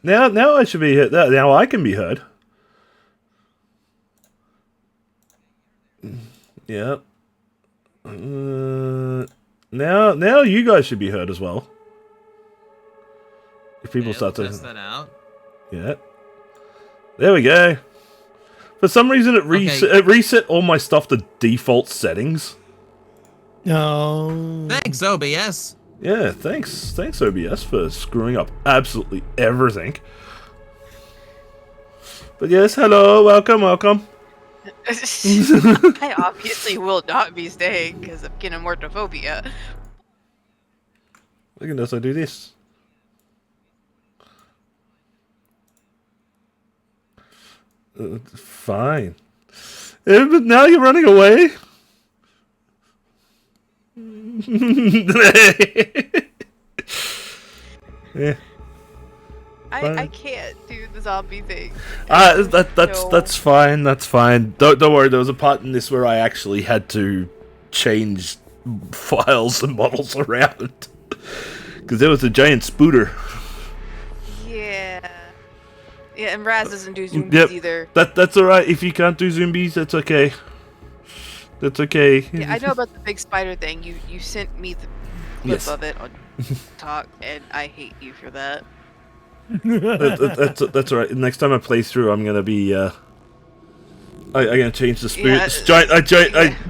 Now I should be heard. Now I can be heard. Yeah. Now you guys should be heard as well. If people start to test that out. Yeah. There we go. For some reason it reset all my stuff to default settings. No. Thanks, OBS. Yeah, thanks OBS for screwing up absolutely everything. But yes, hello, welcome. I obviously will not be staying because of kinemortophobia. Look at this, I do this. Fine. But now you're running away? Yeah. I can't do the zombie thing. That's fine. That's fine. Don't worry. There was a part in this where I actually had to change files and models around because there was a giant spooter. Yeah, and Raz doesn't do zombies either. That's all right. If you can't do zombies, that's okay. That's okay. Yeah, I know about the big spider thing. You sent me the clip of it on TikTok, and I hate you for that. That's all right. Next time I play through, I'm gonna be. I'm gonna change the spoot. Yeah, I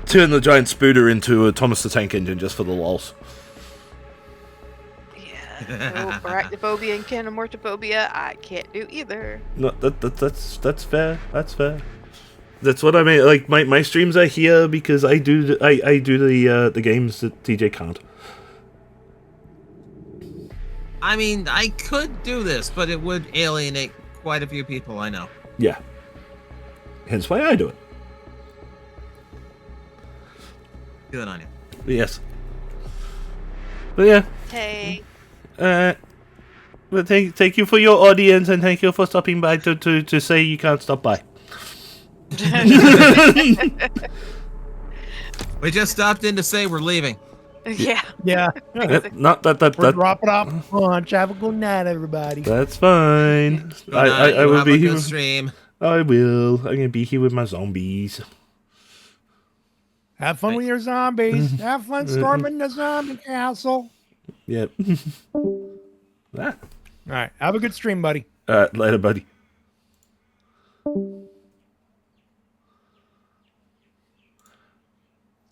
turn the giant spooter into a Thomas the Tank Engine just for the lols. Yeah, arachnophobia and kinemortophobia, I can't do either. No, that's fair. That's fair. That's what I mean. Like my streams are here because I do the games that TJ can't. I mean, I could do this, but it would alienate quite a few people, I know. Yeah. Hence why I do it. Good on you. Yes. But yeah. Hey. But thank you for your audience and thank you for stopping by to say you can't stop by. We just stopped in to say we're leaving. Yeah. Yeah. Not that. We're dropping off lunch. Have a good night, everybody. That's fine. I will have be a here. good stream. I will. I'm gonna be here with my zombies. Have fun with your zombies. Have fun storming the zombie castle. Yep. All right. Have a good stream, buddy. Later, buddy.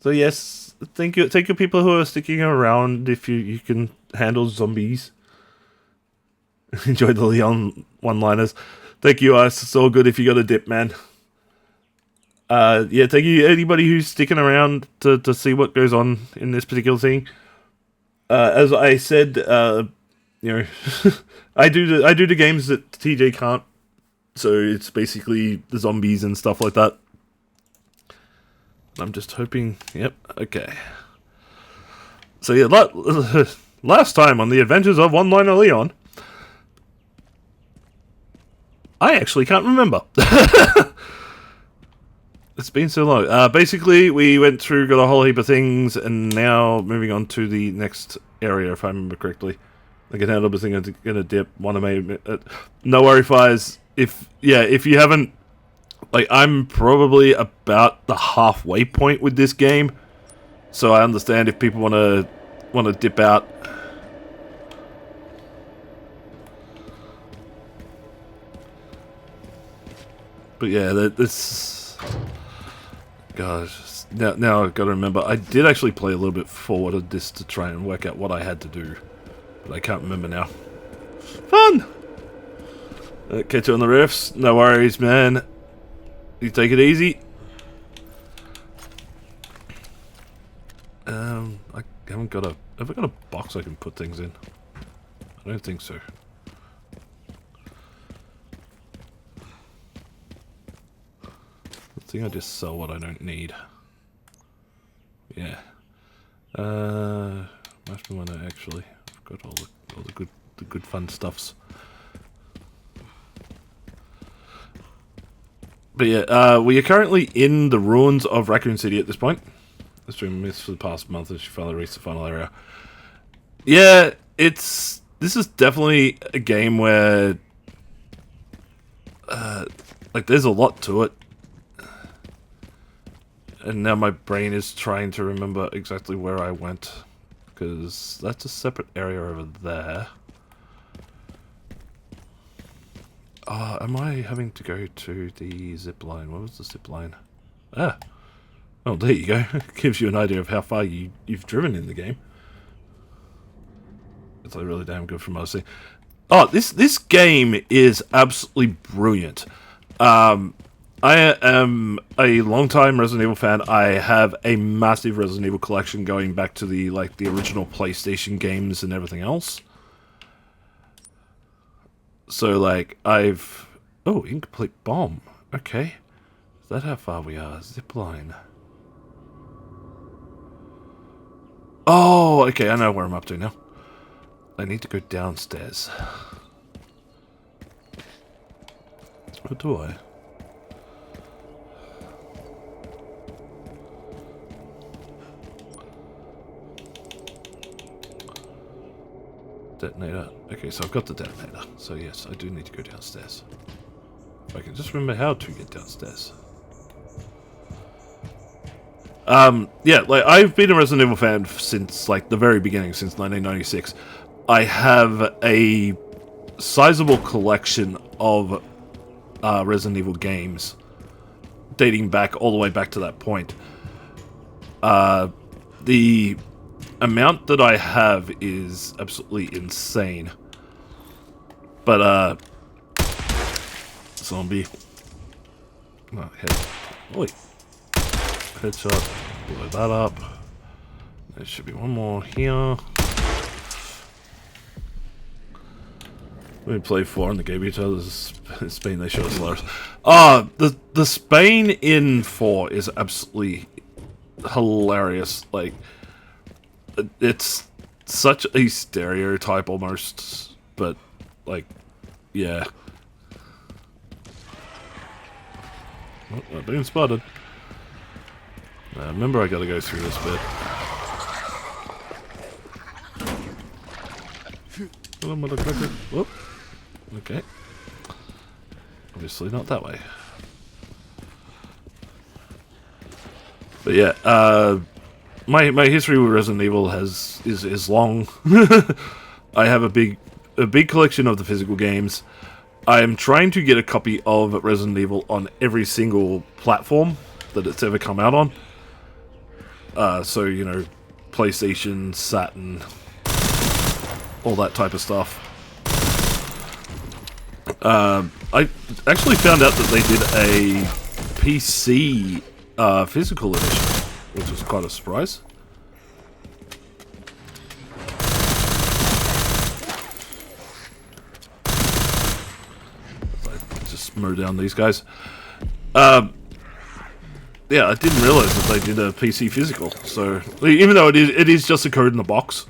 So yes, thank you people who are sticking around. If you can handle zombies, enjoy the Leon one-liners. Thank you, Ice. It's all good if you got a dip, man. Yeah, thank you anybody who's sticking around to see what goes on in this particular thing. As I said, you know, I do the games that TJ can't, so it's basically the zombies and stuff like that. I'm just hoping. Yep. Okay. So yeah, last time on the Adventures of One-Liner Leon, I actually can't remember. It's been so long. Basically, we went through, got a whole heap of things, and now moving on to the next area, if I remember correctly. I can handle everything. I'm gonna dip. No worry, fires. If you haven't, like, I'm probably about the halfway point with this game, so I understand if people want to dip out. But yeah, this. Gosh, now I've got to remember. I did actually play a little bit forward of this to try and work out what I had to do, but I can't remember now. Fun. Catch you on the riffs. No worries, man. You take it easy. I haven't got a. Have I got a box I can put things in? I don't think so. I think I just sell what I don't need. Yeah. Most of them actually. I've got all the good fun stuffs. But yeah, we are currently in the ruins of Raccoon City at this point. Let's do this for the past month as you finally reach the final area. Yeah, this is definitely a game where like, there's a lot to it. And now my brain is trying to remember exactly where I went. Because that's a separate area over there. Am I having to go to the zip line? What was the zip line? Ah! Oh, there you go. Gives you an idea of how far you've driven in the game. It's like really damn good from what I see. Oh, this game is absolutely brilliant. I am a long-time Resident Evil fan. I have a massive Resident Evil collection going back to the original PlayStation games and everything else. So, like, oh, incomplete bomb. Okay. Is that how far we are? Zipline. Oh, okay, I know where I'm up to now. I need to go downstairs. What do I? Detonator. Okay, so I've got the detonator. So yes, I do need to go downstairs. If I can just remember how to get downstairs. Yeah, like, I've been a Resident Evil fan since, like, the very beginning, since 1996. I have a sizable collection of Resident Evil games dating back all the way back to that point. The amount that I have is absolutely insane. But, zombie. Oh, head. Oi. Headshot. Blow that up. There should be one more here. We play 4 in the game each other's Spain, they show us Lars. The Spain in 4 is absolutely hilarious. Like, it's such a stereotype almost, but, like, yeah. Oh, I'm being spotted. Remember, I gotta go through this bit. Hello, motherfucker. Whoop. Okay. Obviously not that way. But yeah, my history with Resident Evil is long. I have a big collection of the physical games. I am trying to get a copy of Resident Evil on every single platform that it's ever come out on. So, you know, PlayStation, Saturn, all that type of stuff. I actually found out that they did a PC physical edition, which was quite a surprise. Just mow down these guys. Yeah, I didn't realize that they did a PC physical. So, even though it is just a code in the box,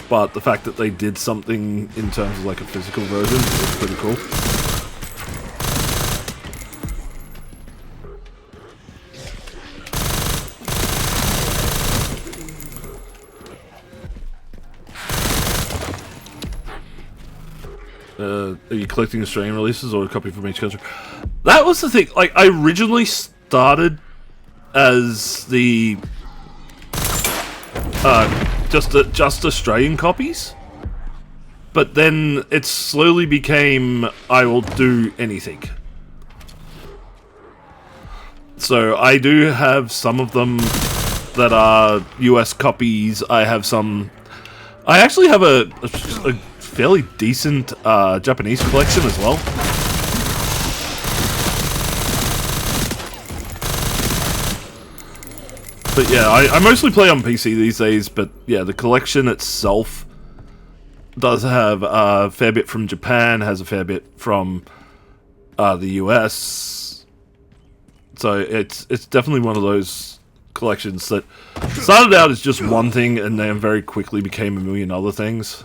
but the fact that they did something in terms of like a physical version is pretty cool. Are you collecting Australian releases or a copy from each country? That was the thing. Like, I originally started as the just Australian copies, but then it slowly became I will do anything. So I do have some of them that are US copies. I have some. I actually have a fairly decent Japanese collection as well. But yeah, I mostly play on PC these days, but yeah, the collection itself does have a fair bit from Japan, has a fair bit from the US. So it's definitely one of those collections that started out as just one thing and then very quickly became a million other things.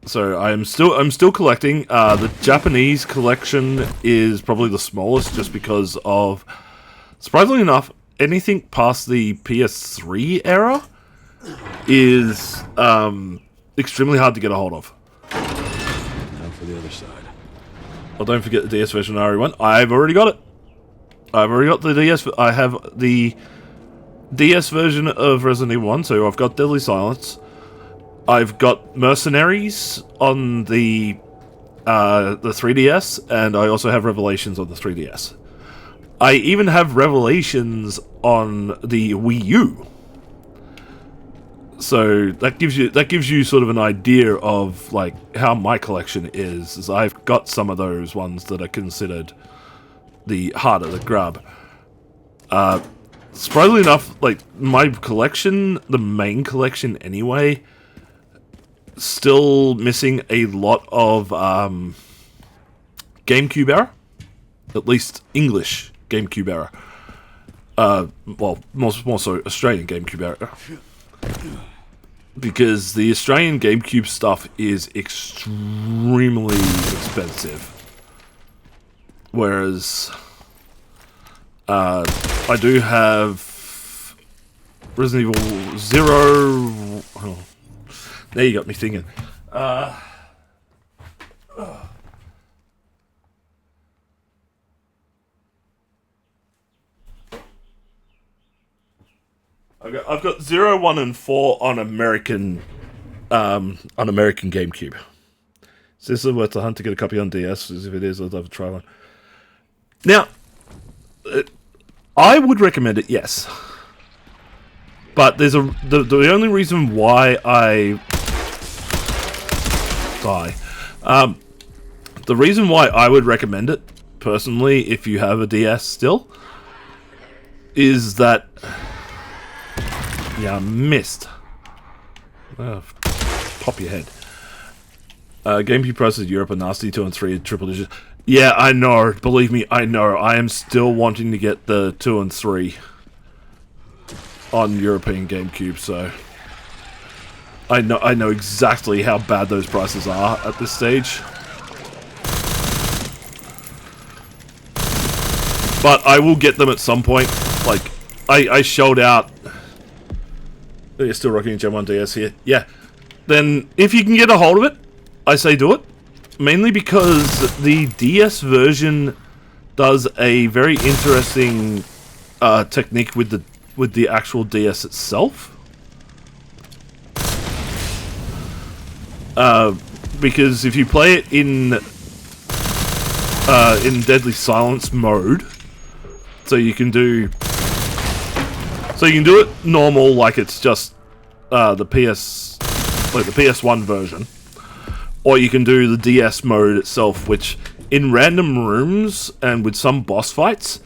So I'm still collecting. The Japanese collection is probably the smallest, just because of, surprisingly enough, anything past the PS3 era is extremely hard to get a hold of. for the other side. Well, don't forget the DS version of RE1. I've already got it. I've already got the DS. I have the DS version of Resident Evil 1, so I've got Deadly Silence. I've got Mercenaries on the 3DS, and I also have Revelations on the 3DS. I even have Revelations on the Wii U. So that gives you sort of an idea of like how my collection is. I've got some of those ones that are considered the harder to grab. Surprisingly enough, like my collection, the main collection anyway, still missing a lot of GameCube era, at least English GameCube era. Well, more so Australian GameCube era. Because the Australian GameCube stuff is extremely expensive. Whereas, I do have Resident Evil 0... Oh, now you got me thinking. I've got 0, 1, and 4 on American GameCube. So this is worth a hunt to get a copy on DS. If it is, I'd love to try one. Now, I would recommend it, yes. But there's the only reason why I die. The reason why I would recommend it personally, if you have a DS still, is that. Yeah, I missed. Pop your head. GameCube prices in Europe are nasty, 2 and 3 triple digits. Yeah, I know. Believe me, I know. I am still wanting to get the 2 and 3 on European GameCube, so I know exactly how bad those prices are at this stage. But I will get them at some point. Like, I shelled out. You're still rocking a Gen 1 DS here. Yeah. Then, if you can get a hold of it, I say do it. Mainly because the DS version does a very interesting technique with the actual DS itself. Because if you play it in Deadly Silence mode, so you can do it normal, like it's just the PS1 version, or you can do the DS mode itself, which in random rooms and with some boss fights,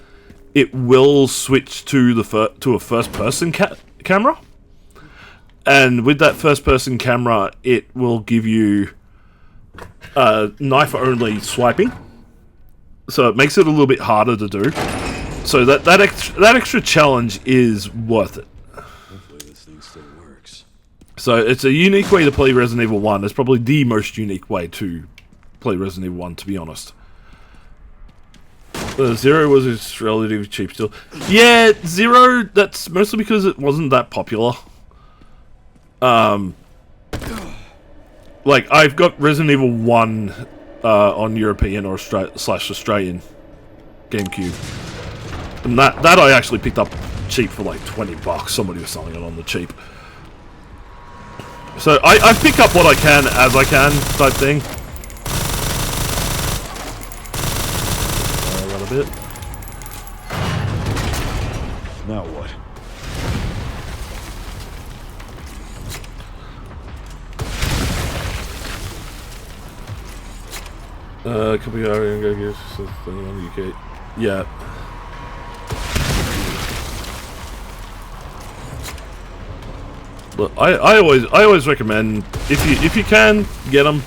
it will switch to a first-person camera, and with that first-person camera, it will give you knife-only swiping, so it makes it a little bit harder to do. So that extra challenge is worth it. Hopefully this thing still works. So it's a unique way to play Resident Evil 1. It's probably the most unique way to play Resident Evil 1, to be honest. 0 was relatively cheap still. Yeah, 0, that's mostly because it wasn't that popular. Like, I've got Resident Evil 1 on European or Australian GameCube. And that I actually picked up cheap for like $20. Somebody was selling it on the cheap. So I pick up what I can as I can type thing. A little bit. Now what? Could be Arian go give anyone UK. Yeah. Look, I always recommend if you can get them.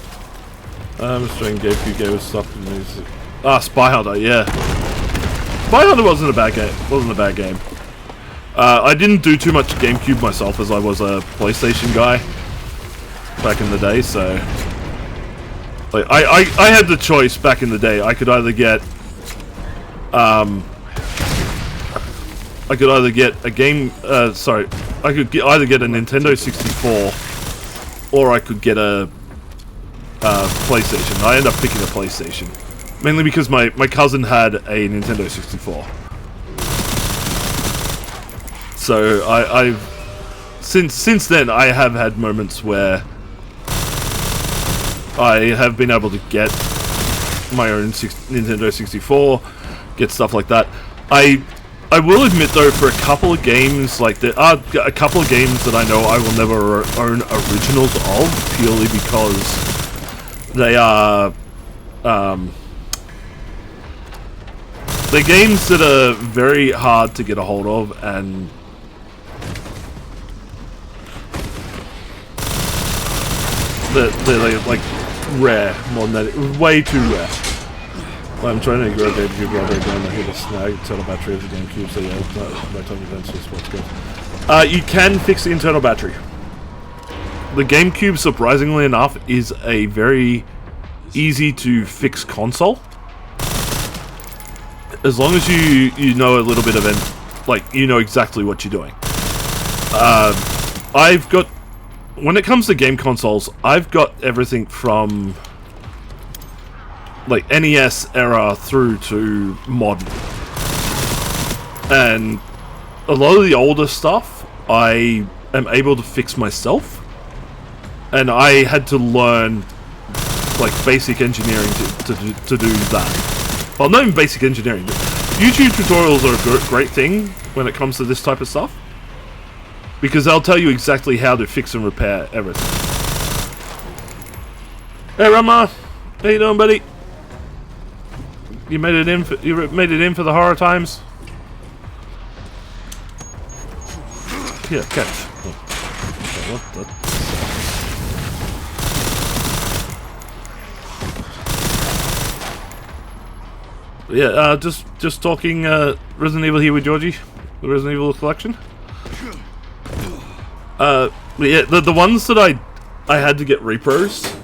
Australian GameCube gave us stuff. Spy Hunter, yeah. Spy Hunter wasn't a bad game. I didn't do too much GameCube myself, as I was a PlayStation guy back in the day. So, like, I had the choice back in the day. I could either get a game. I could either get a Nintendo 64, or I could get a PlayStation. I ended up picking a PlayStation. Mainly because my cousin had a Nintendo 64. So I've since then I have had moments where I have been able to get my own Nintendo 64, get stuff like that. I will admit though, for a couple of games, like there are a couple of games that I know I will never own originals of, purely because they are they're games that are very hard to get a hold of, and they're like rare, more than that, way too rare. I'm trying to grow GameCube while they're going to hit a snag internal battery of the GameCube, so yeah, by time events is what's good. You can fix the internal battery. The GameCube, surprisingly enough, is a very easy to fix console. As long as you know a little bit of it, like, you know exactly what you're doing. I've got, when it comes to game consoles, I've got everything from like NES era through to modern. And a lot of the older stuff I am able to fix myself. And I had to learn like basic engineering to do that. Well, not even basic engineering. YouTube tutorials are a great thing when it comes to this type of stuff, because they'll tell you exactly how to fix and repair everything. Hey, Rama, how you doing, buddy? You made it in for the horror times. Here, catch. Oh. Okay, what the? Yeah, just talking Resident Evil here with Georgie, the Resident Evil collection. Yeah, the ones that I had to get repros,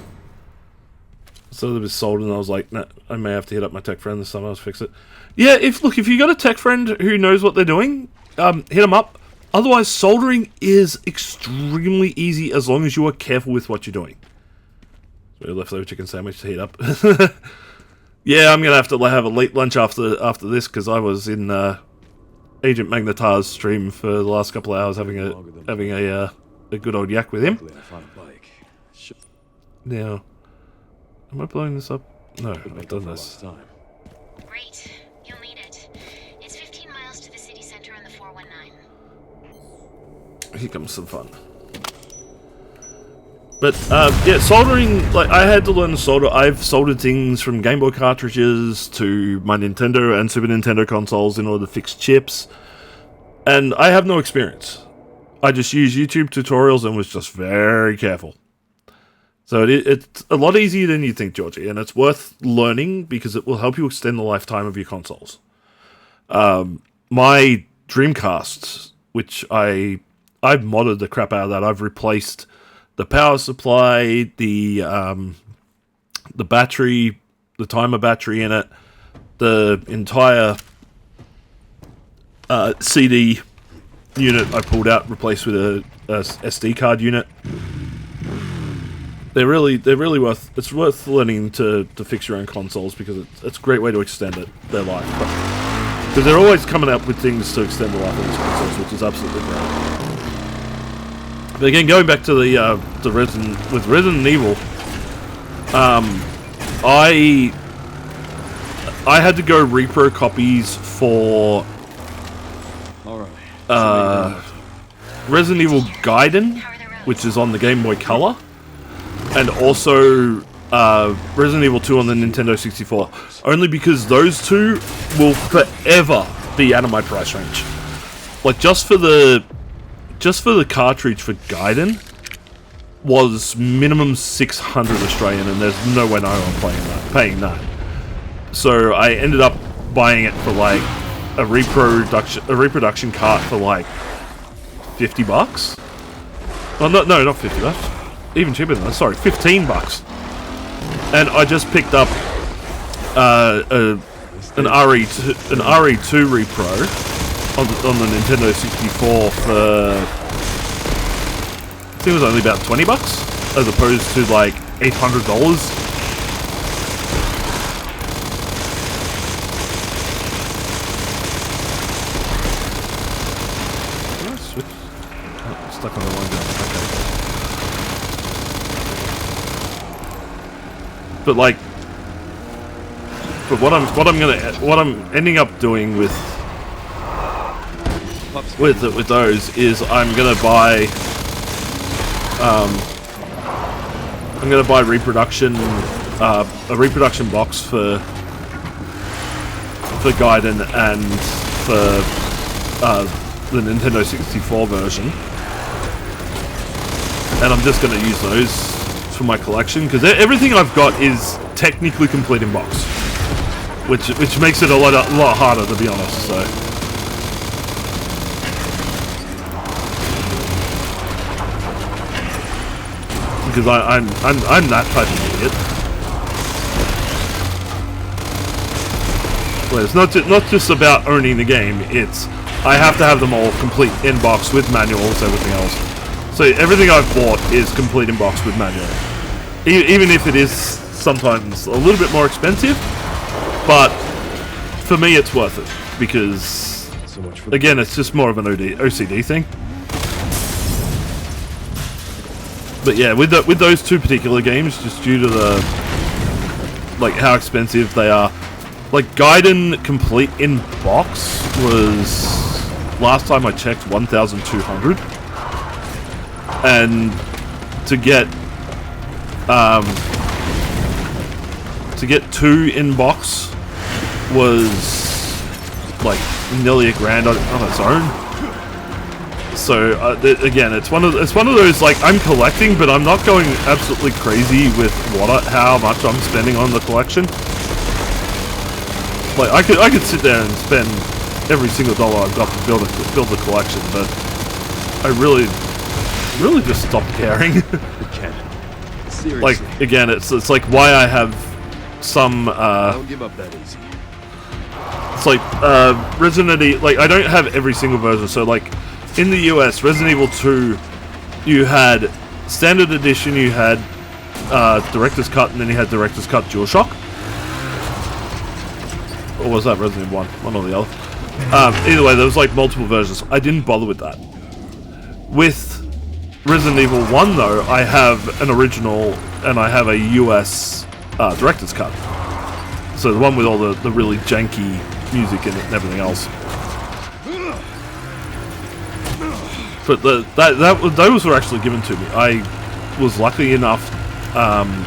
so they were sold, and I was like, nah, I may have to hit up my tech friend this time. I'll fix it. Yeah, if you got a tech friend who knows what they're doing, hit them up. Otherwise, soldering is extremely easy as long as you are careful with what you're doing. So leftover chicken sandwich to heat up. Yeah, I'm gonna have to have a late lunch after this, because I was in Agent Magnetar's stream for the last couple of hours having a good old yak with him. Now, am I blowing this up? No, I've done this. Great, you'll need it. It's 15 miles to the city center on the 419. Here comes some fun. But, yeah, soldering, like, I had to learn to solder. I've soldered things from Game Boy cartridges to my Nintendo and Super Nintendo consoles in order to fix chips. And I have no experience. I just used YouTube tutorials and was just very careful. So it's a lot easier than you think, Georgie, and it's worth learning because it will help you extend the lifetime of your consoles. My Dreamcast, which I've modded the crap out of that. I've replaced the power supply, the battery, the timer battery in it, the entire CD unit I pulled out, replaced with a SD card unit. They're really worth. It's worth learning to fix your own consoles, because it's a great way to extend their life. Because they're always coming up with things to extend the life of these consoles, which is absolutely great. But again, going back to the Resident Evil, I had to go repro copies for Resident Evil Gaiden, which is on the Game Boy Color, and also Resident Evil 2 on the Nintendo 64. Only because those two will forever be out of my price range. Like, just for the cartridge for Gaiden was minimum 600 Australian, and there's no way I'm paying that. So I ended up buying it for like a reproduction cart for like $50. Well, no, not $50. Even cheaper than that. Sorry, $15. And I just picked up an RE2 repro on the Nintendo 64 for, I think it was only about $20, as opposed to like $800. Stuck on the one gun. Okay. But like, what I'm ending up doing with those is I'm gonna buy reproduction a reproduction box for Gaiden and for the Nintendo 64 version. And I'm just going to use those for my collection, because everything I've got is technically complete in box, which makes it a lot harder, to be honest. So, because I'm that type of idiot. Well, it's not just about owning the game. It's I have to have them all complete in box with manuals, everything else. So everything I've bought is complete in box with manual. Even if it is sometimes a little bit more expensive, but for me it's worth it, because again, it's just more of an OCD thing. But yeah, with those two particular games, just due to the how expensive they are, like Gaiden complete in box was, last time I checked, 1,200. And to get two in box was like nearly $1,000 on its own. So again, it's one of those, like, I'm collecting, but I'm not going absolutely crazy with how much I'm spending on the collection. Like I could sit there and spend every single dollar I've got to build the collection, but I really just stopped caring. Seriously. Like, again, it's like why I have some Don't give up that easy. it's like Resident Evil, like, I don't have every single version. So like in the US, Resident Evil 2, you had standard edition, you had director's cut, and then you had director's cut DualShock. Or was that Resident Evil 1? One or the other. Either way, there was like multiple versions. I didn't bother with that. With Resident Evil 1, though, I have an original and I have a US director's cut. So the one with all the really janky music in it and everything else. But those were actually given to me. I was lucky enough,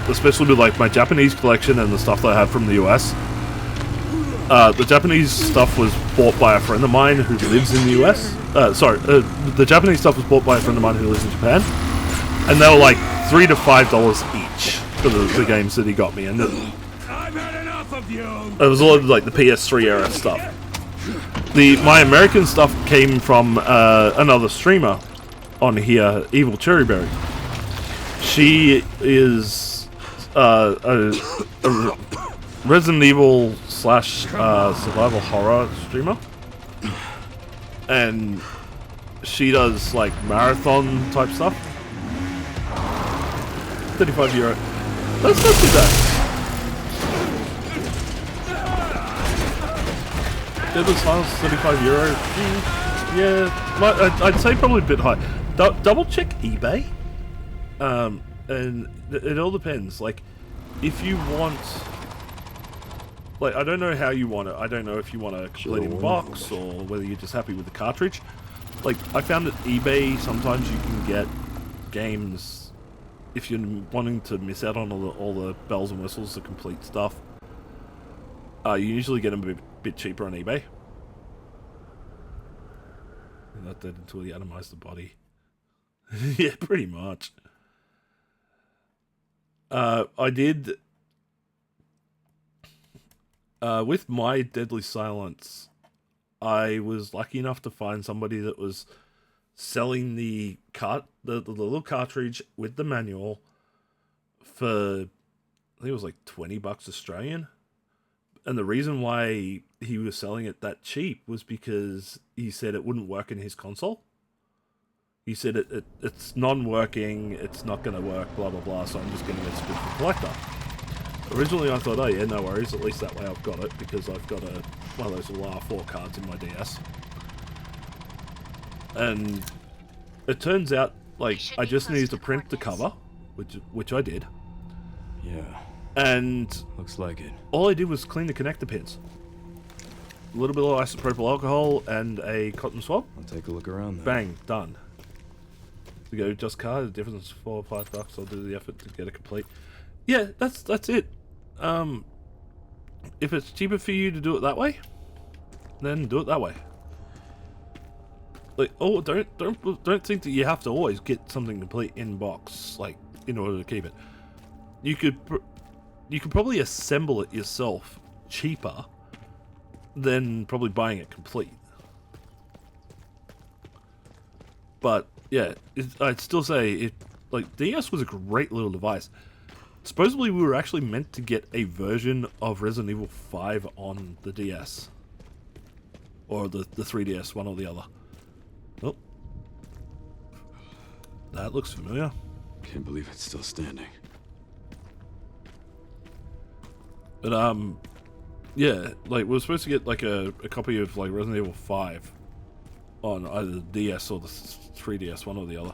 especially with like my Japanese collection and the stuff that I have from the US. The Japanese stuff was bought by a friend of mine who lives in the US. The Japanese stuff was bought by a friend of mine who lives in Japan, and they were like $3 to $5 each for the games that he got me. And I've had enough of you. it was a lot of like the PS3 era stuff. My American stuff came from another streamer on here, Evil Cherryberry. She is a Resident Evil / survival horror streamer, and she does like marathon type stuff. €35. That's not too bad. Deadly Silence, €35. Yeah, I'd say probably a bit high. Double check eBay. And it all depends. Like, if you want, like, I don't know how you want it. I don't know if you want a complete in box or whether you're just happy with the cartridge. Like, I found that eBay, sometimes you can get games, if you're wanting to miss out on all the bells and whistles, the complete stuff. You usually get them a bit cheaper on eBay. And that did until you atomize the body. Yeah, pretty much. I did with my Deadly Silence, I was lucky enough to find somebody that was selling the little cartridge with the manual for, I think it was like $20 Australian. And the reason why he was selling it that cheap was because he said it wouldn't work in his console. he said it's non-working, it's not going to work, blah blah blah. So I'm just getting it for the collector. Originally, I thought, oh yeah, no worries. At least that way I've got it because I've got one of those little R4 cards in my DS. And it turns out, like, I just needed to print the cover, which I did. Yeah. And Looks like it. all I did was clean the connector pins. A little bit of isopropyl alcohol and a cotton swab. I'll take a look around then. Bang, done. To go just card, the difference is $4 or $5. I'll do the effort to get it complete. Yeah, that's it. If it's cheaper for you to do it that way, then do it that way. Like, oh, don't think that you have to always get something complete in box, like, in order to keep it. You could probably assemble it yourself cheaper than probably buying it complete. But yeah, I'd still say it. Like, DS was a great little device. Supposedly, we were actually meant to get a version of Resident Evil 5 on the DS, or the 3DS, one or the other. Oh, that looks familiar. Can't believe it's still standing. But yeah, like, we were supposed to get like a copy of like Resident Evil 5 on either the DS or the 3DS, one or the other.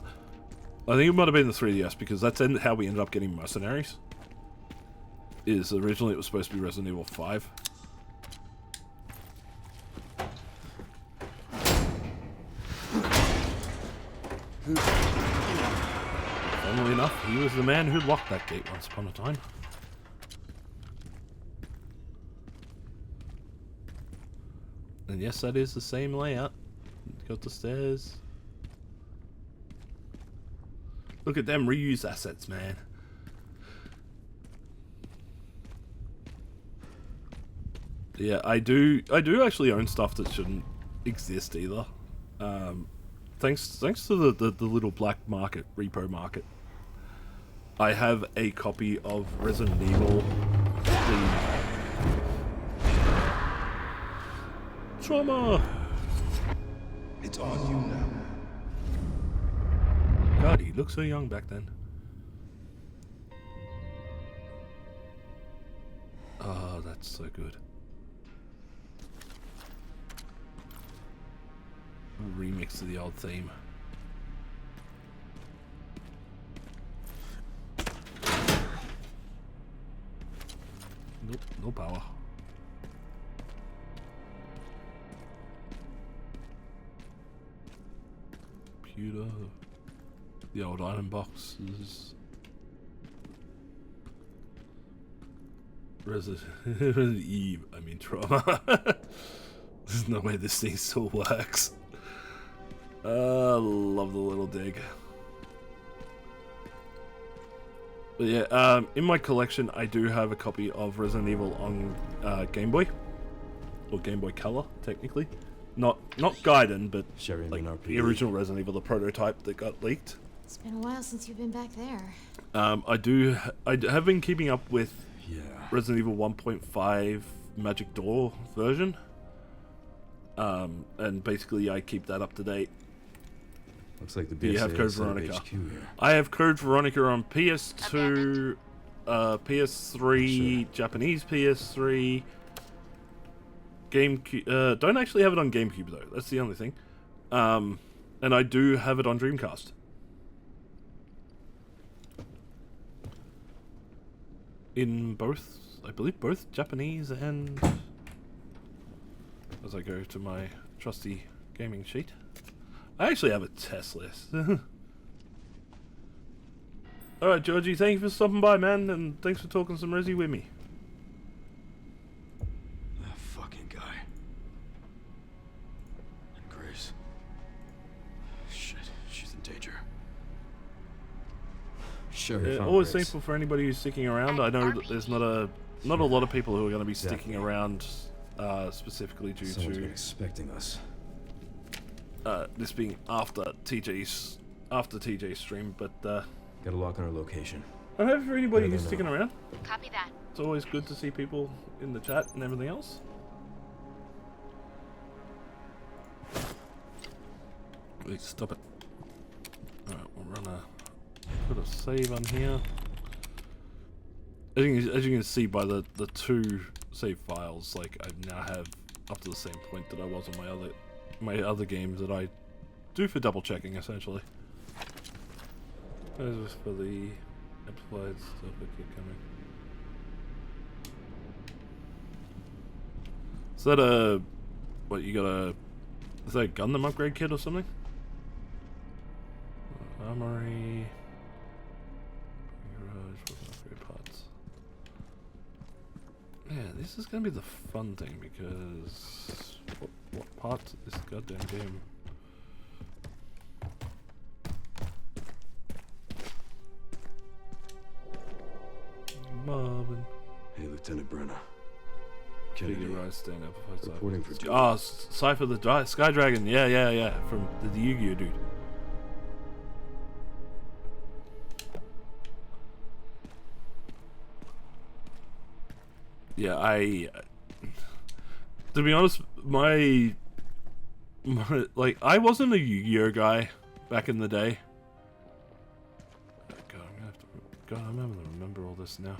I think it might have been the 3DS because that's how we ended up getting Mercenaries. Is originally it was supposed to be Resident Evil 5. Funnily enough, he was the man who locked that gate once upon a time. And yes, that is the same layout. Got the stairs. Look at them reuse assets, man. Yeah, I do actually own stuff that shouldn't exist either. Thanks to the little black market, repo market. I have a copy of Resident Evil. Trauma! It's on you now. God, he looked so young back then. Oh, that's so good. Remix of the old theme. Nope, no power. Computer. The old item boxes. Resident Evil. I mean, Trauma. There's no way this thing still works. Love the little dig. But yeah, in my collection, I do have a copy of Resident Evil on Game Boy, or Game Boy Color, technically. Not Gaiden, but like the original Resident Evil, the prototype that got leaked. It's been a while since you've been back there. I have been keeping up with Resident Evil 1.5 Magic Door version. And basically I keep that up to date. Looks like the BSA you have Code Veronica. HQ here. I have Code Veronica on PS2, PS3, Japanese PS3, GameCube. Don't actually have it on GameCube though. That's the only thing. And I do have it on Dreamcast. In both, I believe, both Japanese and. As I go to my trusty gaming sheet, I actually have a test list. Alright, Georgie, thank you for stopping by, man, and thanks for talking some Resi with me. That fucking guy. And Grace. Shit, she's in danger. Sure. Always thankful for anybody who's sticking around. I know that there's not a lot of people who are going to be sticking around, specifically due Someone's to been expecting us. this being after TJ's stream, but Got a lock on our location. I'm happy for anybody who's sticking around. Copy that. It's always good to see people in the chat and everything else. Wait, stop it. Alright, we'll put a save on here. As you can see by the two save files, like I now have up to the same point that I was on my other games that I do for double checking essentially. This is for the amplified stuff that keep coming. Is that a what you got a is that a Gundam upgrade kit or something? Armory. Garage with upgrade parts. Yeah, this is gonna be the fun thing because what parts of this goddamn game? Marvin. Hey, Lieutenant Brenner. Kennedy Kennedy, Rise stand up. reporting for duty. Oh, Cypher the Sky Dragon. Yeah. From the Yu-Gi-Oh dude. Yeah, to be honest, my like I wasn't a Yu-Gi-Oh guy back in the day. God, I'm gonna have to. God, I'm having to remember all this now.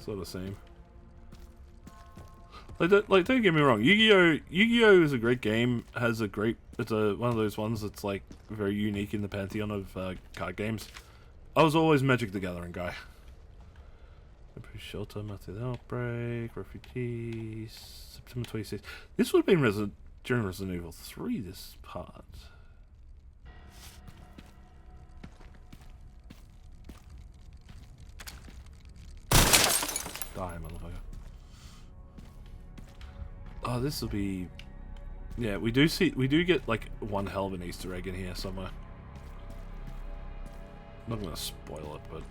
Sort of same. Like, don't get me wrong. Yu-Gi-Oh is a great game. Has a great. It's one of those ones that's like very unique in the pantheon of card games. I was always Magic the Gathering guy. Shelter, Matthew the Outbreak, Refugees, September 26th. This would have been during Resident Evil 3. This part. Die, motherfucker. Oh, this will be... Yeah, we do get, like, one hell of an Easter egg in here somewhere. I'm not gonna spoil it, but,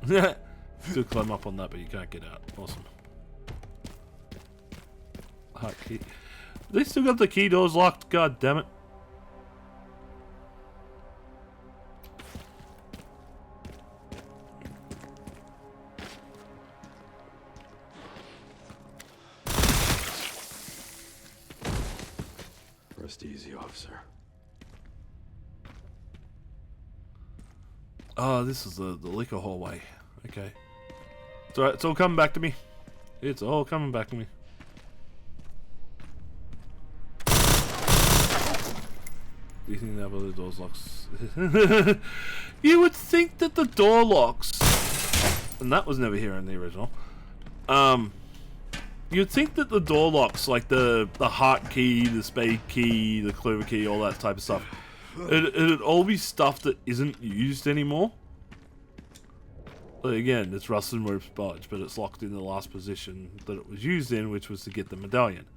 yeah. Still climb up on that, but you can't get out. Awesome. Hot key. They still got the key doors locked, god damn it. Rest easy, officer. Oh, this is the liquor hallway. Okay. It's alright, it's all coming back to me. It's all coming back to me. Do you think that the door's locks? You would think that the door locks, and that was never here in the original. You'd think that the door locks, like the heart key, the spade key, the clover key, all that type of stuff, it'd all be stuff that isn't used anymore. But again, it's rust and rope's bodge, but it's locked in the last position that it was used in, which was to get the medallion.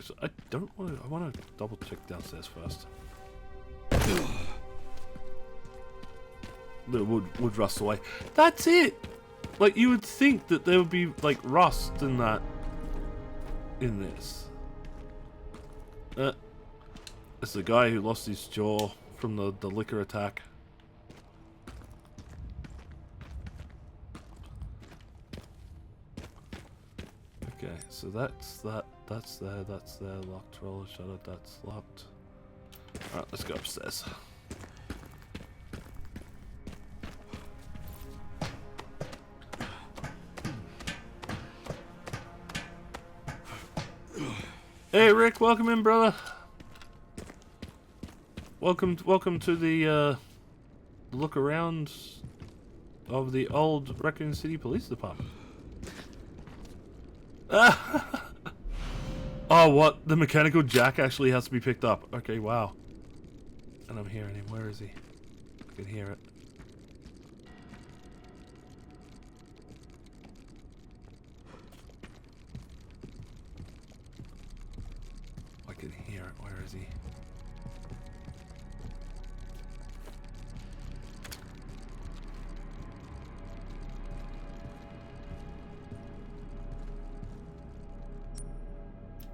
So I want to double check downstairs first. The wood rust away. That's it! Like, you would think that there would be, like, rust in that... in this. It's the guy who lost his jaw from the liquor attack. Okay, so that's there, locked roller shutter, that's locked. Alright, let's go upstairs. Hey Rick, welcome in, brother. Welcome to the look around of the old Raccoon City Police Department. Oh, what? The mechanical jack actually has to be picked up. Okay, wow. And I'm hearing him. Where is he? I can hear it. I can hear it. Where is he?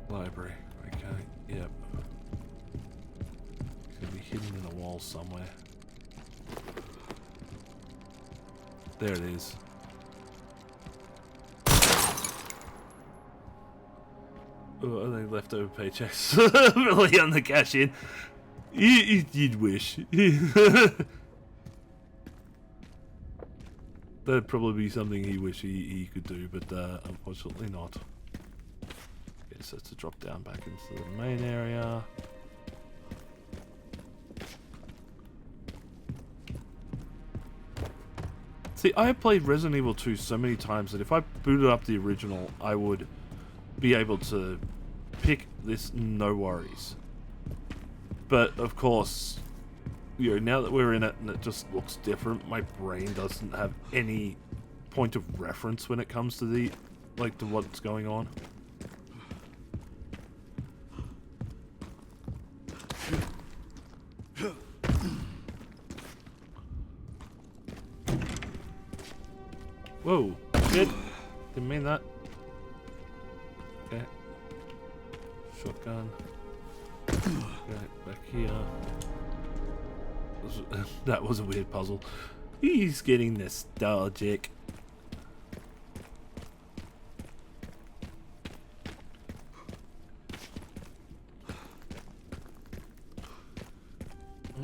Library. Okay. Yep. It's gonna be hidden in a wall somewhere. There it is. Oh, are they leftover paychecks? Really on the cash in. You'd wish. That'd probably be something he wish he could do, but unfortunately not. Okay, so to drop down back into the main area. See, I have played Resident Evil 2 so many times that if I booted up the original, I would be able to pick this no worries. But, of course, you know, now that we're in it and it just looks different, my brain doesn't have any point of reference when it comes to the, like, to what's going on. Whoa, shit. Didn't mean that. Okay. Shotgun. Okay, back here. That was a weird puzzle. He's getting nostalgic.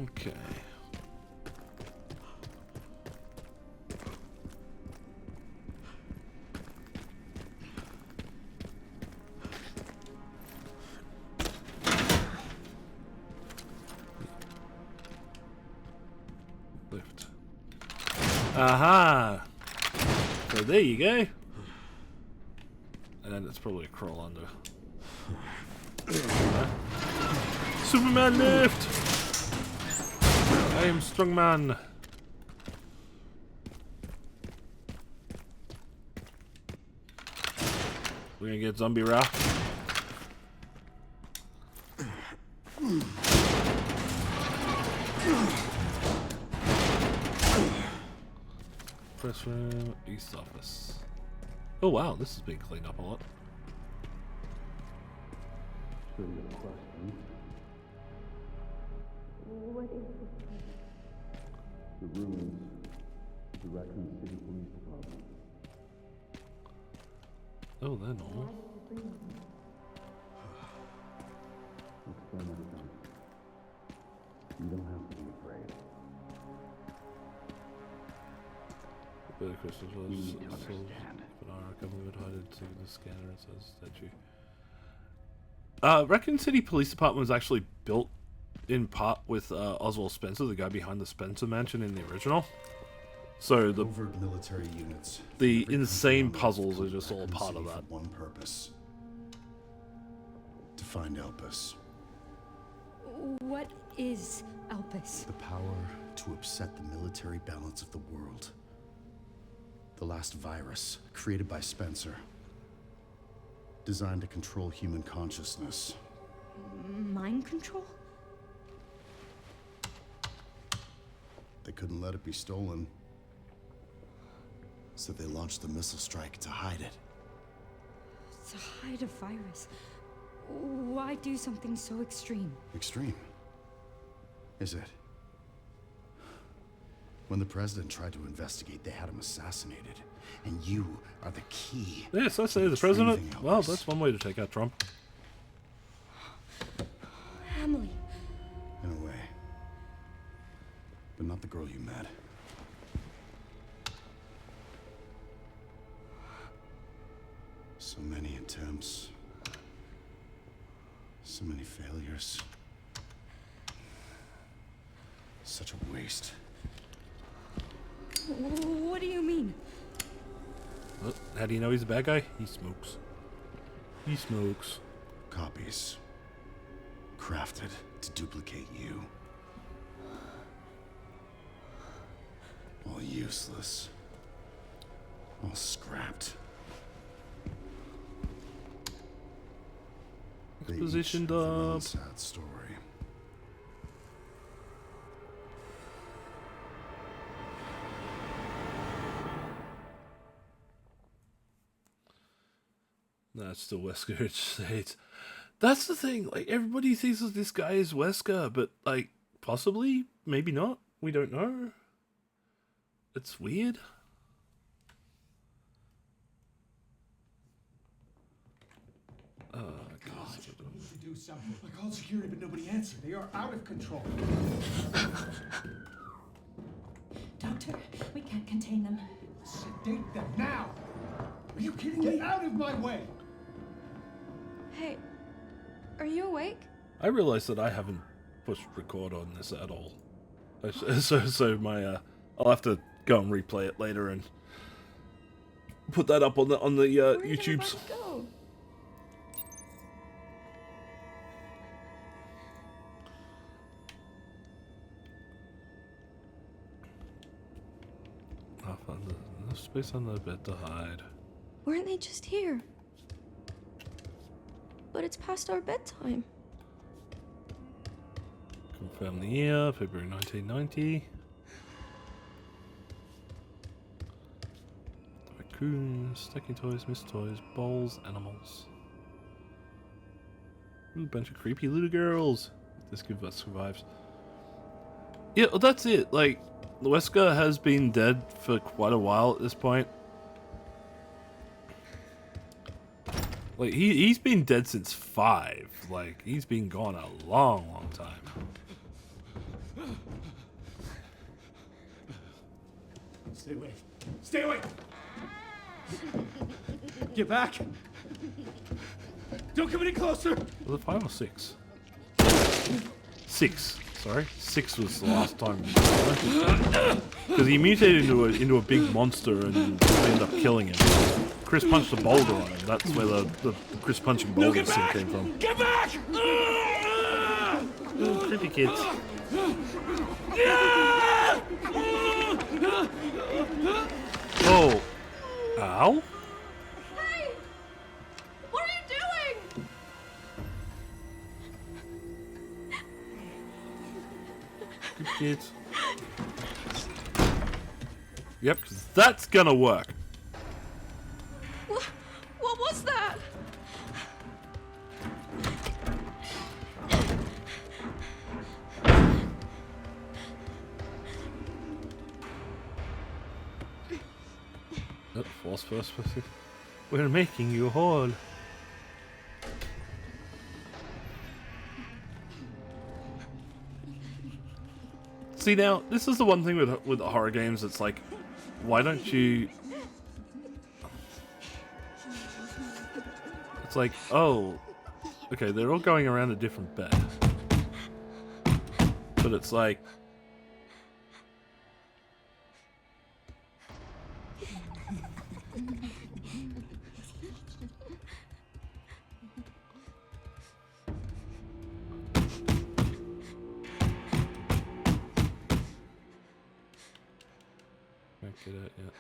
Okay. Lift. Aha! So there you go. And it's probably a crawl under. Superman lift! I am strongman. We're gonna get zombie Ra. Press room, east office. Oh wow, this has been cleaned up a lot. What is this place? The ruins of the Raccoon City Police Department. Oh, they're normal. Why did you bring them? Explain everything. You don't have to be afraid. Better crystals You need to understand. but are a couple of it hidden to the scanner and says statue. Raccoon City Police Department was actually built in part with Oswald Spencer, the guy behind the Spencer Mansion in the original. So the Covert military units. the Every insane country puzzles are built just all Raccoon part of City that. For one purpose. To find Elpis. What is Elpis? The power to upset the military balance of the world. The last virus, created by Spencer. Designed to control human consciousness. Mind control? They couldn't let it be stolen. So they launched the missile strike to hide it. To hide a virus. Why do something so extreme? Extreme. Is it? When the president tried to investigate, they had him assassinated. And you are the key. Yes, I say to the president. retrieving Well, Elpis. that's one way to take out Trump. Emily. In a way. But not the girl you met. So many attempts. So many failures. Such a waste. What do you mean? Oh, how do you know he's a bad guy? He smokes. He smokes. Copies. Crafted to duplicate you. All useless. All scrapped. They each Exposition have their own dump. sad story. That's still Wesker States. That's the thing. Like, everybody thinks that this guy is Wesker, but, like, possibly, maybe not. We don't know. It's weird. To do something. I called security, but nobody answered. They are out of control. Doctor, we can't contain them. Sedate them now. Are you kidding me? Get out of my way. Hey, are you awake? I realize that I haven't pushed record on this at all. So my I'll have to go and replay it later and put that up on the YouTubes. Go? I'll find the space on the bed to hide. Weren't they just here? But it's past our bedtime. Confirm the year, February 1990. Raccoons, stacking toys, missed toys, bowls, animals. Ooh, a bunch of creepy little girls. This give us survives. Yeah, well, that's it. Like, Wesker has been dead for quite a while at this point. Like, he's been dead since 5. Like, he's been gone a long, long time. Stay away. Stay away. Get back. Don't come any closer. Was it 5 or 6? 6. Sorry, 6 was the last time. Because he mutated into a big monster and ended up killing him. Chris punched a boulder on him. That's where the Chris punching boulder scene came from. Get back! Ooh, creepy kids. Oh. Ow? Hey! What are you doing? Good kids. Yep, 'cause that's gonna work. What was that? False first person. We're making you whole. See, now this is the one thing with horror games. It's like, why don't you? It's like, oh, okay, they're all going around a different bed, but it's like. Can't get out yet.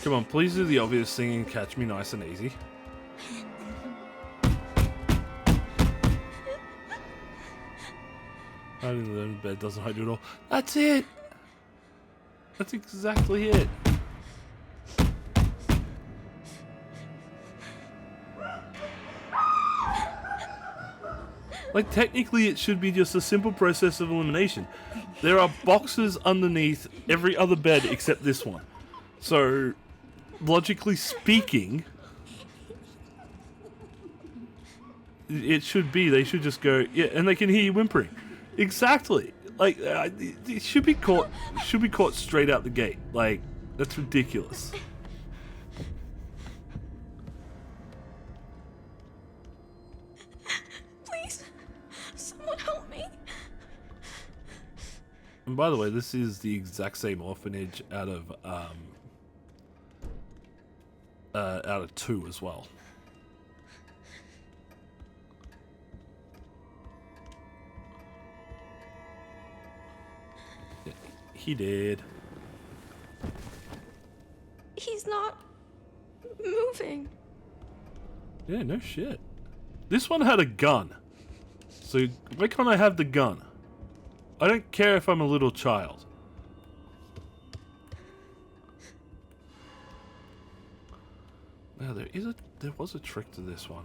Come on, please do the obvious thing and catch me nice and easy. Hiding in the bed doesn't hide you at all. That's it! That's exactly it. Like, technically it should be just a simple process of elimination. There are boxes underneath every other bed except this one. So, logically speaking, it should be, they should just go, yeah, and they can hear you whimpering. Exactly. Like, it should be caught straight out the gate. Like, that's ridiculous. And by the way, this is the exact same orphanage out of 2 as well. He did. He's not moving. Yeah, no shit. This one had a gun. So why can't I have the gun? I don't care if I'm a little child. Now there was a trick to this one.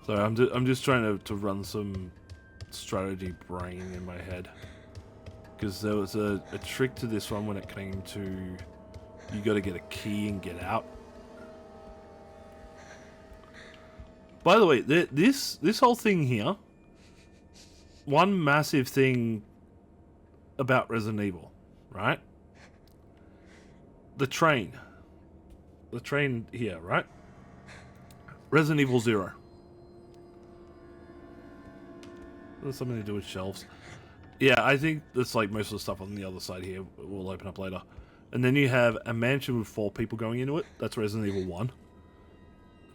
So I'm just trying to run some strategy brain in my head, because there was a trick to this one when it came to You got to get a key and get out. By the way, this whole thing here, one massive thing about Resident Evil, right? The train here, right? Resident Evil 0. There's something to do with shelves. Yeah, I think that's like most of the stuff on the other side here will open up later. And then you have a mansion with 4 people going into it. That's Resident Evil 1.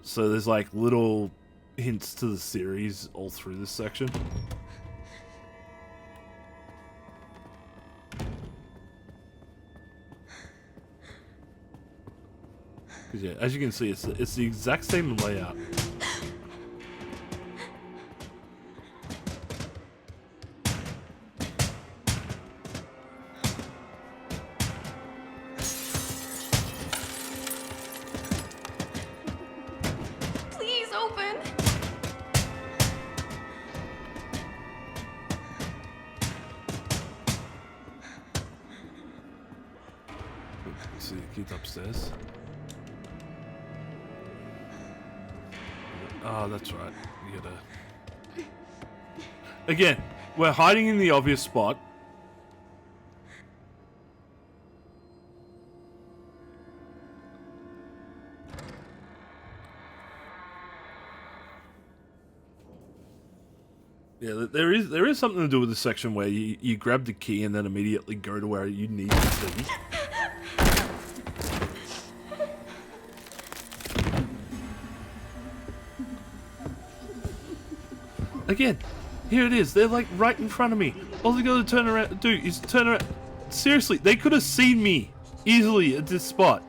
So there's like little hints to the series all through this section. Because yeah, as you can see, it's the exact same layout. Please open. See the kid upstairs. Oh, that's right. You gotta... Again, we're hiding in the obvious spot. Yeah, there is something to do with this section where you grab the key and then immediately go to where you need to be. Again, here it is. They're like right in front of me. All they gotta turn around do is turn around. Seriously, they could have seen me easily at this spot.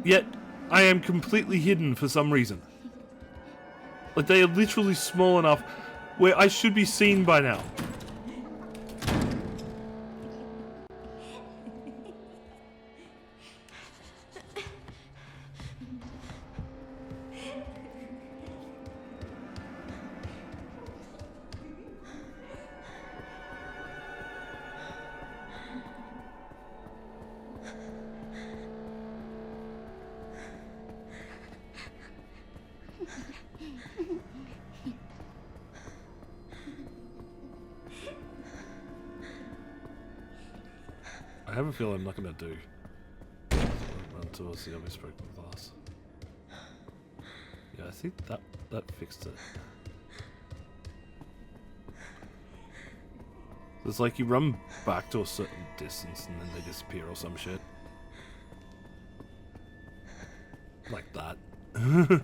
Yet, I am completely hidden for some reason. Like, they are literally small enough where I should be seen by now. I have a feeling I'm not going to do run towards the obvious broken glass. Yeah, I think that fixed it. It's like you run back to a certain distance and then they disappear or some shit. Like that. I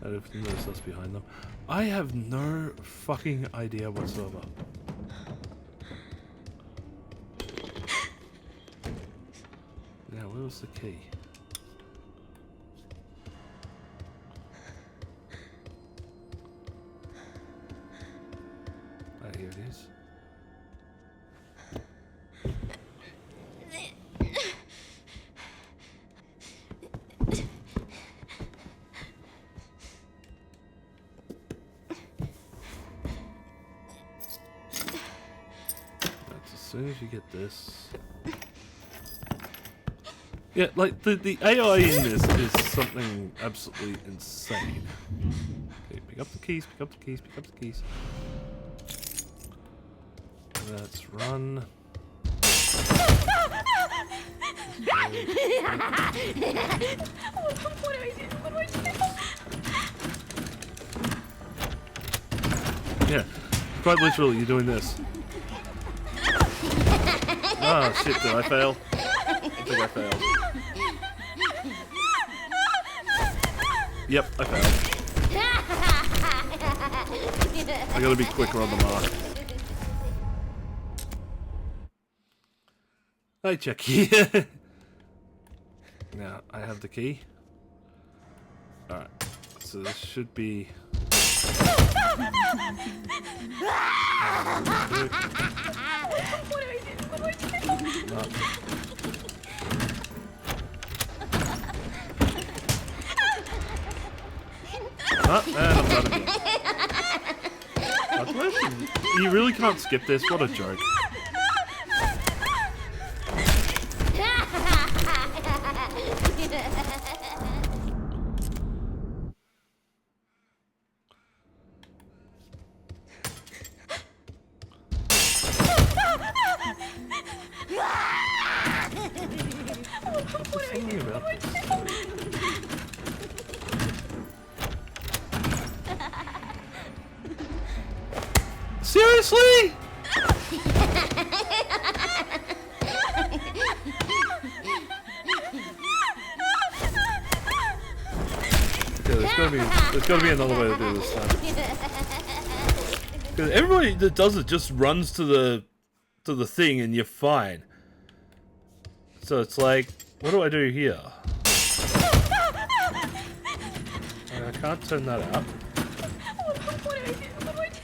don't notice us behind them. I have no fucking idea whatsoever. Now, where was the key? Ah, here it is. That's as soon as you get this. Yeah, like, the AI in this is something absolutely insane. Okay, pick up the keys, pick up the keys, pick up the keys. Let's run. What do I do? What do I do? Yeah, quite literally, you're doing this. Ah, shit, did I fail? I think I failed. Yep, I failed. I gotta be quicker on the mark. Hi, Chucky. Now, I have the key. Alright, so this should be... What do I do? What do I do? And I'm done again. You really can't skip this? What a joke. Seriously? Yeah, there's gotta be another way to do this time. 'Cause everybody that does it just runs to the thing and you're fine. So it's like, what do I do here? I can't turn that up. What do I do? What do I do?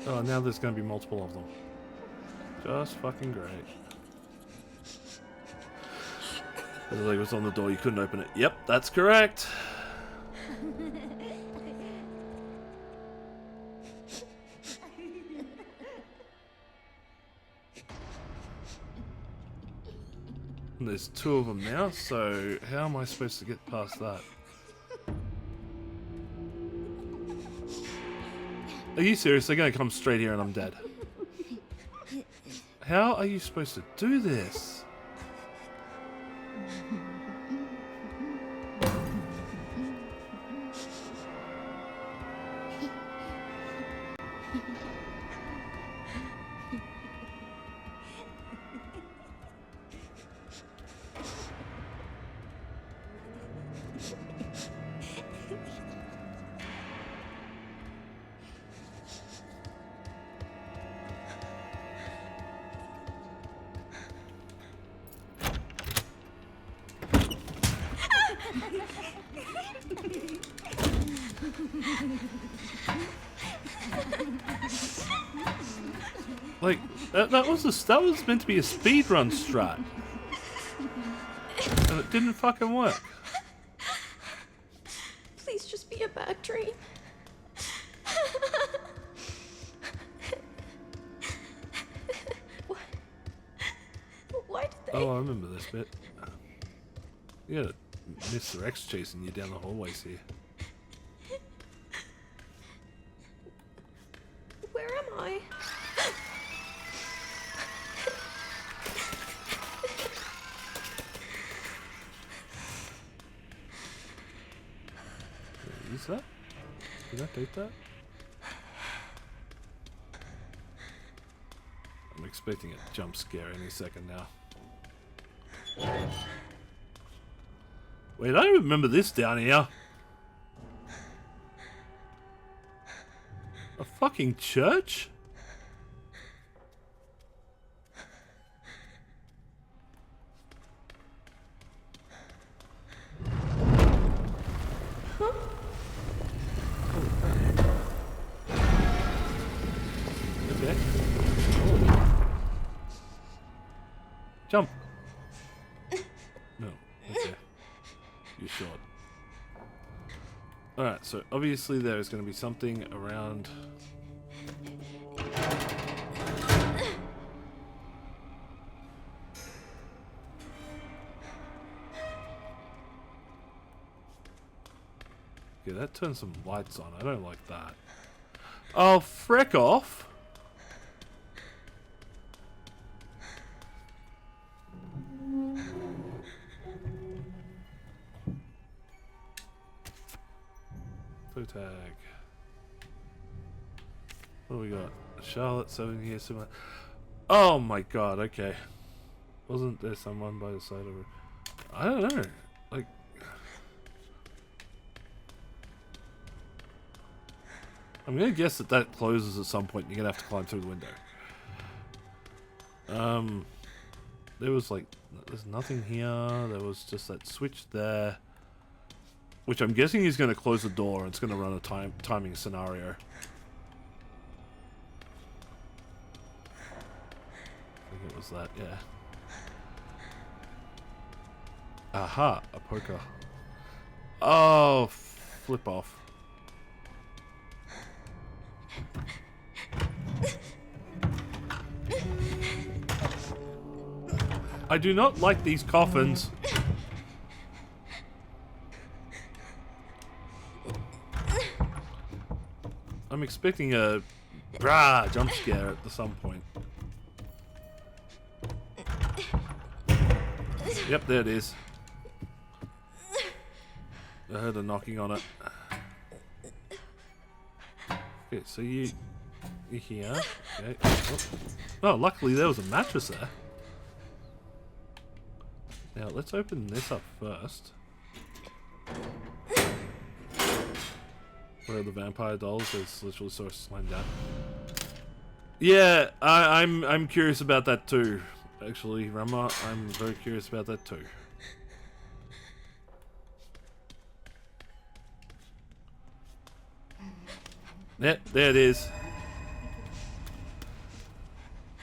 Oh, now there's gonna be multiple of them. Just fucking great. The leg was on the door, you couldn't open it. Yep, that's correct. And there's 2 of them now, so how am I supposed to get past that? Are you serious? They're gonna come straight here and I'm dead. How are you supposed to do this? Like, that was meant to be a speedrun strat. And it didn't fucking work. Please just be a bad dream. Why did they... Oh, I remember this bit. You got Mr. X chasing you down the hallways here. Where am I? Is that? Did that take that? I'm expecting a jump scare any second now. Wait, I remember this down here. A fucking church? Okay. Oh. Jump. No. Okay. You're short. Alright, so obviously there is going to be something around... Okay, that turns some lights on. I don't like that. Oh, frick off! Toe tag. What do we got? Charlotte, 7 years, similar. Oh my god, okay. Wasn't there someone by the side of her? I don't know. Like... I'm gonna guess that that closes at some point and you're gonna have to climb through the window. There was like... There's nothing here. There was just that switch there. Which I'm guessing is going to close the door and it's going to run a timing scenario. I think it was that, yeah. Aha, a poker. Oh, flip off. I do not like these coffins. I'm expecting a brah jump scare at some point. Yep, there it is. I heard a knocking on it. Okay, so you're here. Okay. Oh, luckily there was a mattress there. Now let's open this up first. Where are the vampire dolls? It's literally sort of slammed down. Yeah, I'm curious about that too. Actually, Rama, I'm very curious about that too. Yeah, there it is.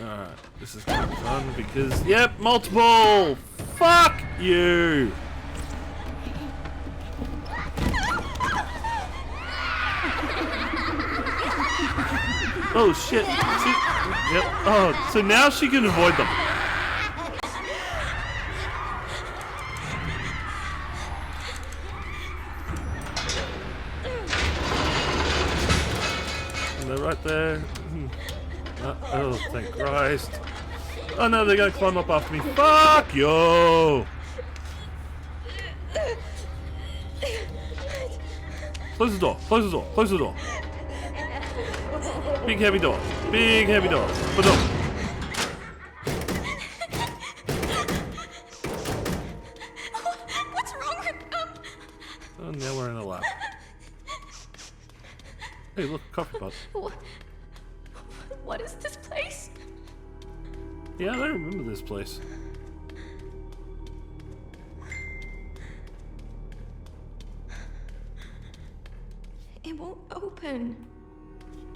Alright, this is gonna be fun because, yep, multiple! Fuck you! Oh shit. Yep. Oh, so now she can avoid them. And they're right there. Oh, thank Christ. Oh no, they're gonna climb up after me. Fuck you! Close the door, close the door, close the door. Big heavy door. Big heavy door. Put it on. What's wrong with them? Oh, now we're in a lab. Hey, look, coffee pot. What is this place? Yeah, I remember this place. It won't open.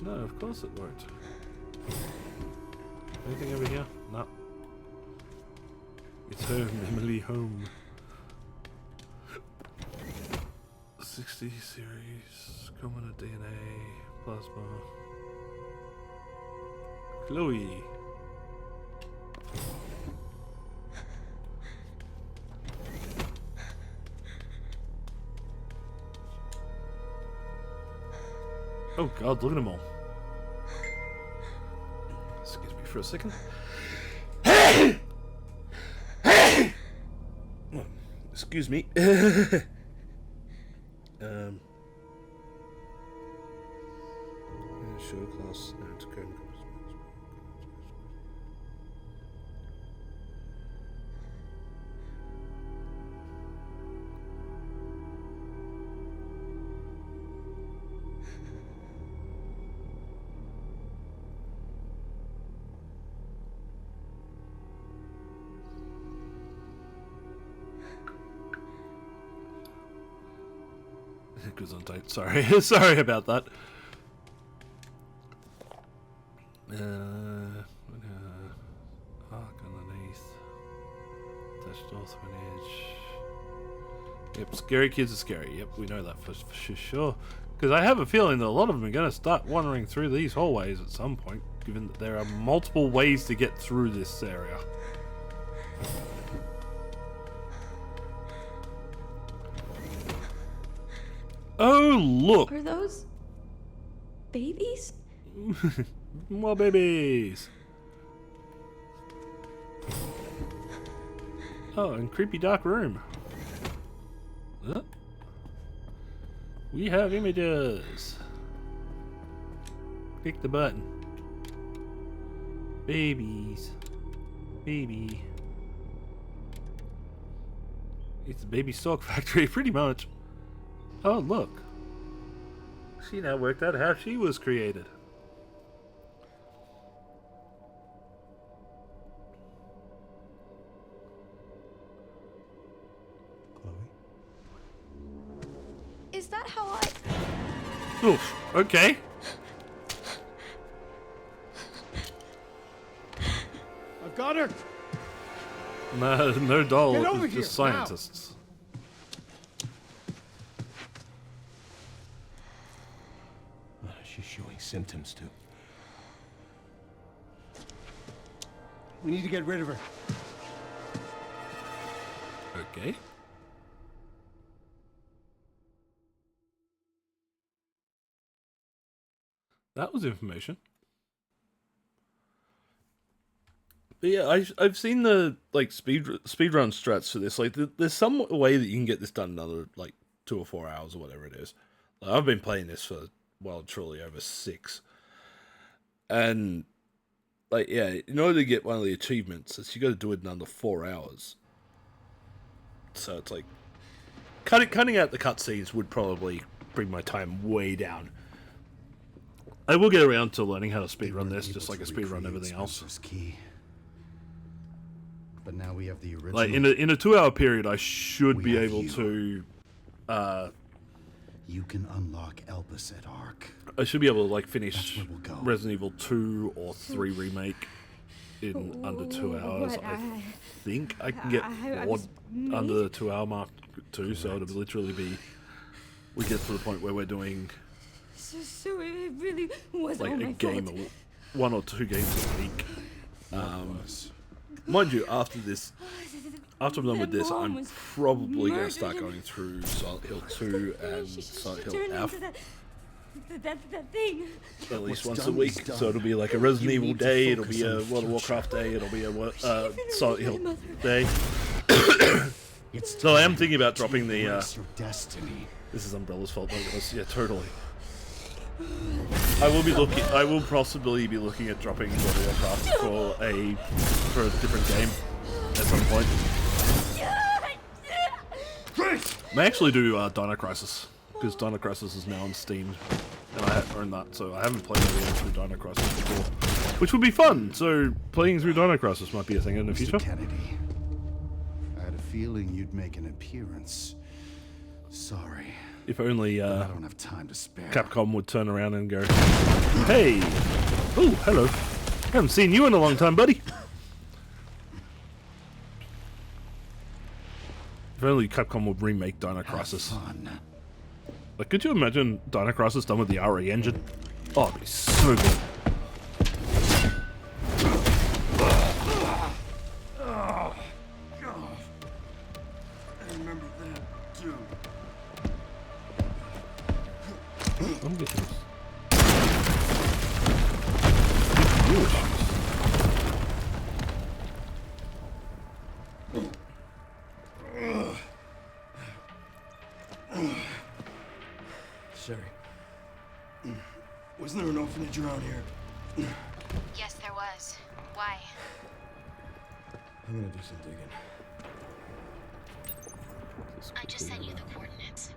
No, of course it won't. Anything over here? No. It's home, Emily, home. 60 series, common DNA, plasma. Chloe. Oh god, look at them all. Excuse me for a second. Excuse me. Show class and current. It goes on tight. Sorry, sorry about that. Arc underneath. Touched off an edge. Yep, scary kids are scary. Yep, we know that for sure. Because I have a feeling that a lot of them are going to start wandering through these hallways at some point, given that there are multiple ways to get through this area. Oh, look! Are those babies? More babies! Oh, and creepy dark room. We have images. Click the button. Babies. Baby. It's a baby stock factory, pretty much. Oh, look. She now worked out how she was created. Is that how I... Oof, okay. I've got her. No doll, Get over it's just here, now. scientists. She's showing symptoms too. We need to get rid of her. Okay. That was information. But yeah, I've seen the like speedrun strats for this. Like, there's some way that you can get this done in another like 2 or 4 hours or whatever it is. Like, I've been playing this for truly over 6, and like yeah, in order to get one of the achievements, you got to do it in under 4 hours. So it's like cutting out the cutscenes would probably bring my time way down. I will get around to learning how to speedrun this, just like I speedrun everything else. Key. But now we have the original. Like in a 2-hour period, I should be able to. You can unlock Elpis at Ark. I should be able to like finish That's where we'll go. Resident Evil 2 or 3 remake in under 2 hours. I think I can get under the 2-hour mark too. So it'll literally be. We get to the point where we're doing. So it really was like all a my game, fault. 1 or 2 games a week. Mind you, after I'm done with this, I'm probably going to start going through Silent Hill 2 and Silent Hill F. That thing. At least once a week. So it'll be like a Resident Evil day, it'll be a World of Warcraft day, it'll be a Silent Hill day. So I am thinking about dropping the... This is Umbrella's fault, though. Yeah, totally. I will possibly be looking at dropping World of Warcraft for a different game at some point. I may actually do Dino Crisis, because Dino Crisis is now on Steam, and I own that, so I haven't played anything through Dino Crisis before, which would be fun. So playing through Dino Crisis might be a thing in the future. Kennedy, I had a feeling you'd make an appearance. Sorry. If only I don't have time to spare. Capcom would turn around and go, "Hey, oh, hello. Haven't seen you in a long time, buddy." If only Capcom would remake Dino Crisis. Like, could you imagine Dino Crisis done with the RE engine? Oh, it'd be so good. I'm getting this. Sherry, wasn't there an orphanage around here? Yes, there was. Why? I'm gonna do some digging. I just sent you the coordinates.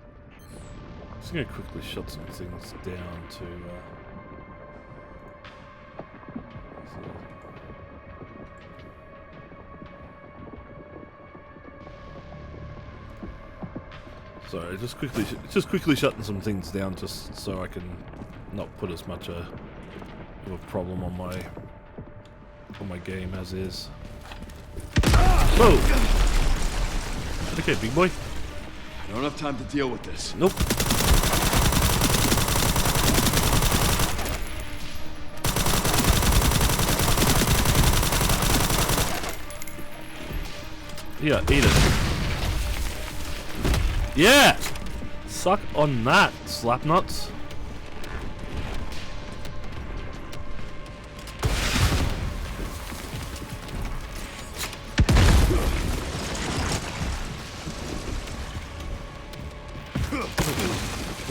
Just gonna quickly shut some things down to. Sorry, just quickly shutting some things down, just so I can not put as much of a problem on my game as is. Whoa! Okay, big boy. I don't have time to deal with this. Nope. Yeah, eat it. Yeah! Suck on that, slapnuts.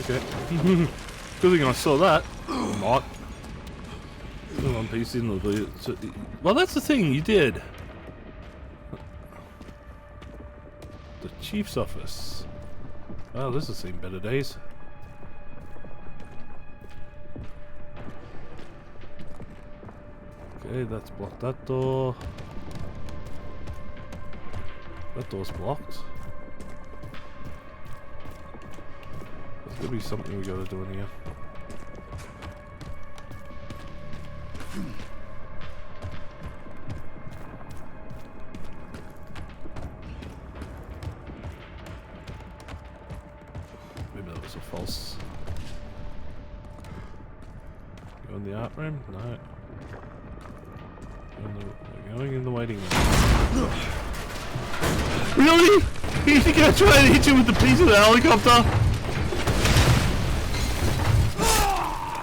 Okay. Good thing I saw that. Not. One piece in the. Well, that's the thing, you did. The chief's office. Well, this has seen better days. Okay, that's blocked that door. That door's blocked. There's gonna be something we gotta do in here. Maybe that was a false. Go in the art room? No. We're going in the waiting room. Really? You think I try and hit you with the piece of the helicopter?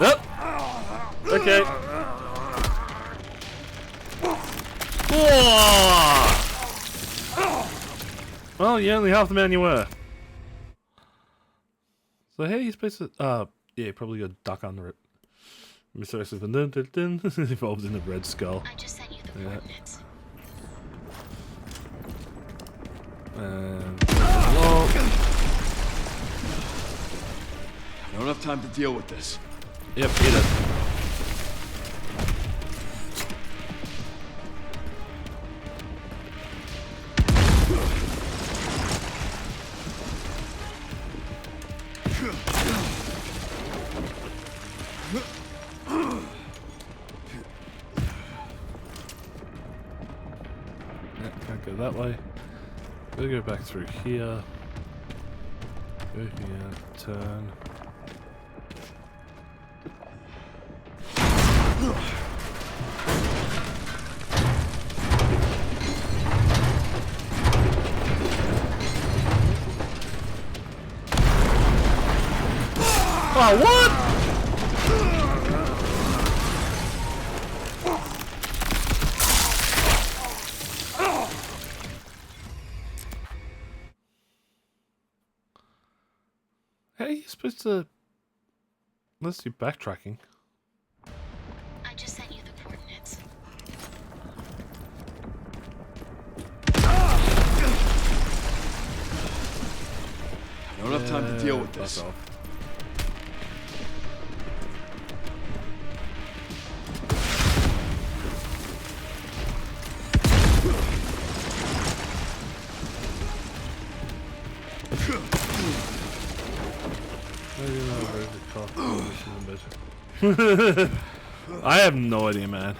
Yep. Okay. Well, you're only half the man you were. So how are you supposed to... yeah, probably got a duck under it. Mr. X involved in the red skull. I just sent you the coordinates. And... Well, I don't have time to deal with this. yep, hit it. Can't go that way. Gotta go back through here. Go here, turn. Oh, what? How are you supposed to... Unless you're backtracking. I just sent you the coordinates. I don't have time to deal with this. Fuck off. I have no idea, man.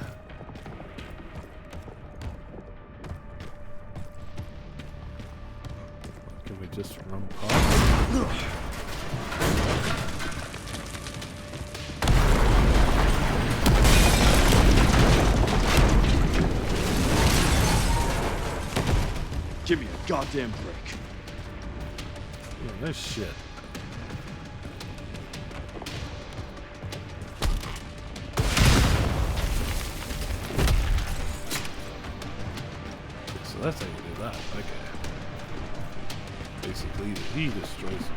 Can we just run past? Give me a goddamn break. Yeah, no shit. So that's how you do that. Okay. Basically, he destroys him.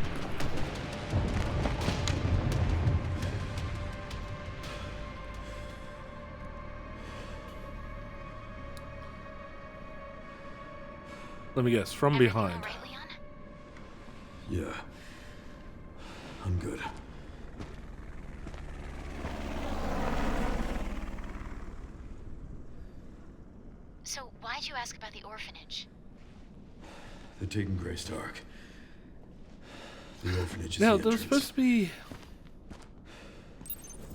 Let me guess, from Everything behind. all right, Leon? Yeah. I'm good. So why'd you ask about the orphanage? They're taking Grey Stark. The orphanage is Now, the there's entrance. supposed to be...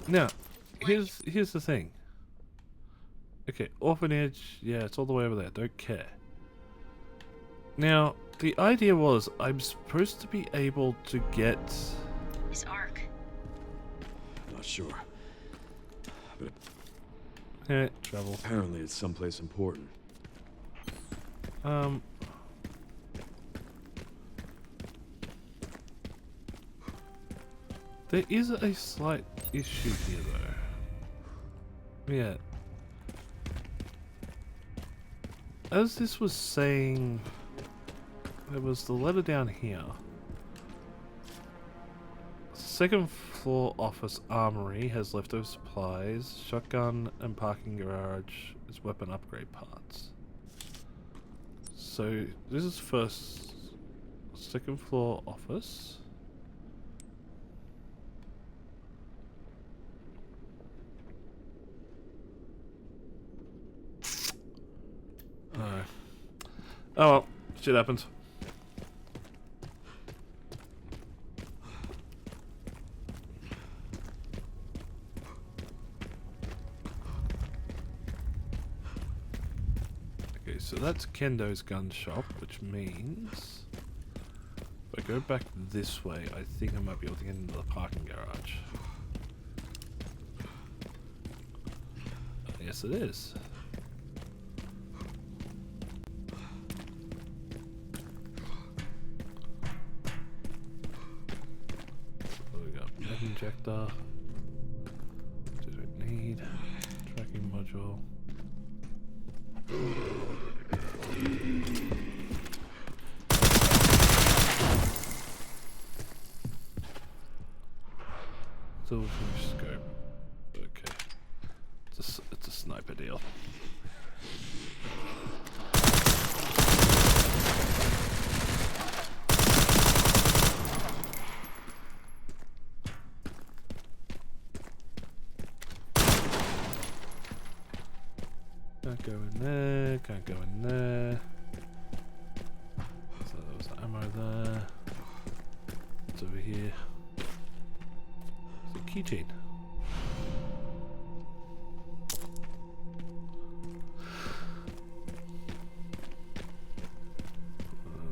Now, here's the thing. Okay, orphanage, yeah, it's all the way over there, don't care. Now, the idea was I'm supposed to be able to get... His arc. Not sure. But travel. apparently it's someplace important. There is a slight issue here, though. Yeah. As this was saying, there was the letter down here. Second floor office armory has leftover supplies. Shotgun and parking garage is weapon upgrade parts. So this is first, second floor office. No. Oh well, shit happens. Okay, so that's Kendo's gun shop, which means if I go back this way, I think I might be able to get into the parking garage. Yes, it is. Injector. Don't need tracking module. Still scope. Okay. It's a sniper deal. Can't go in there, can't go in there. So there was ammo there. It's over here. It's a keychain.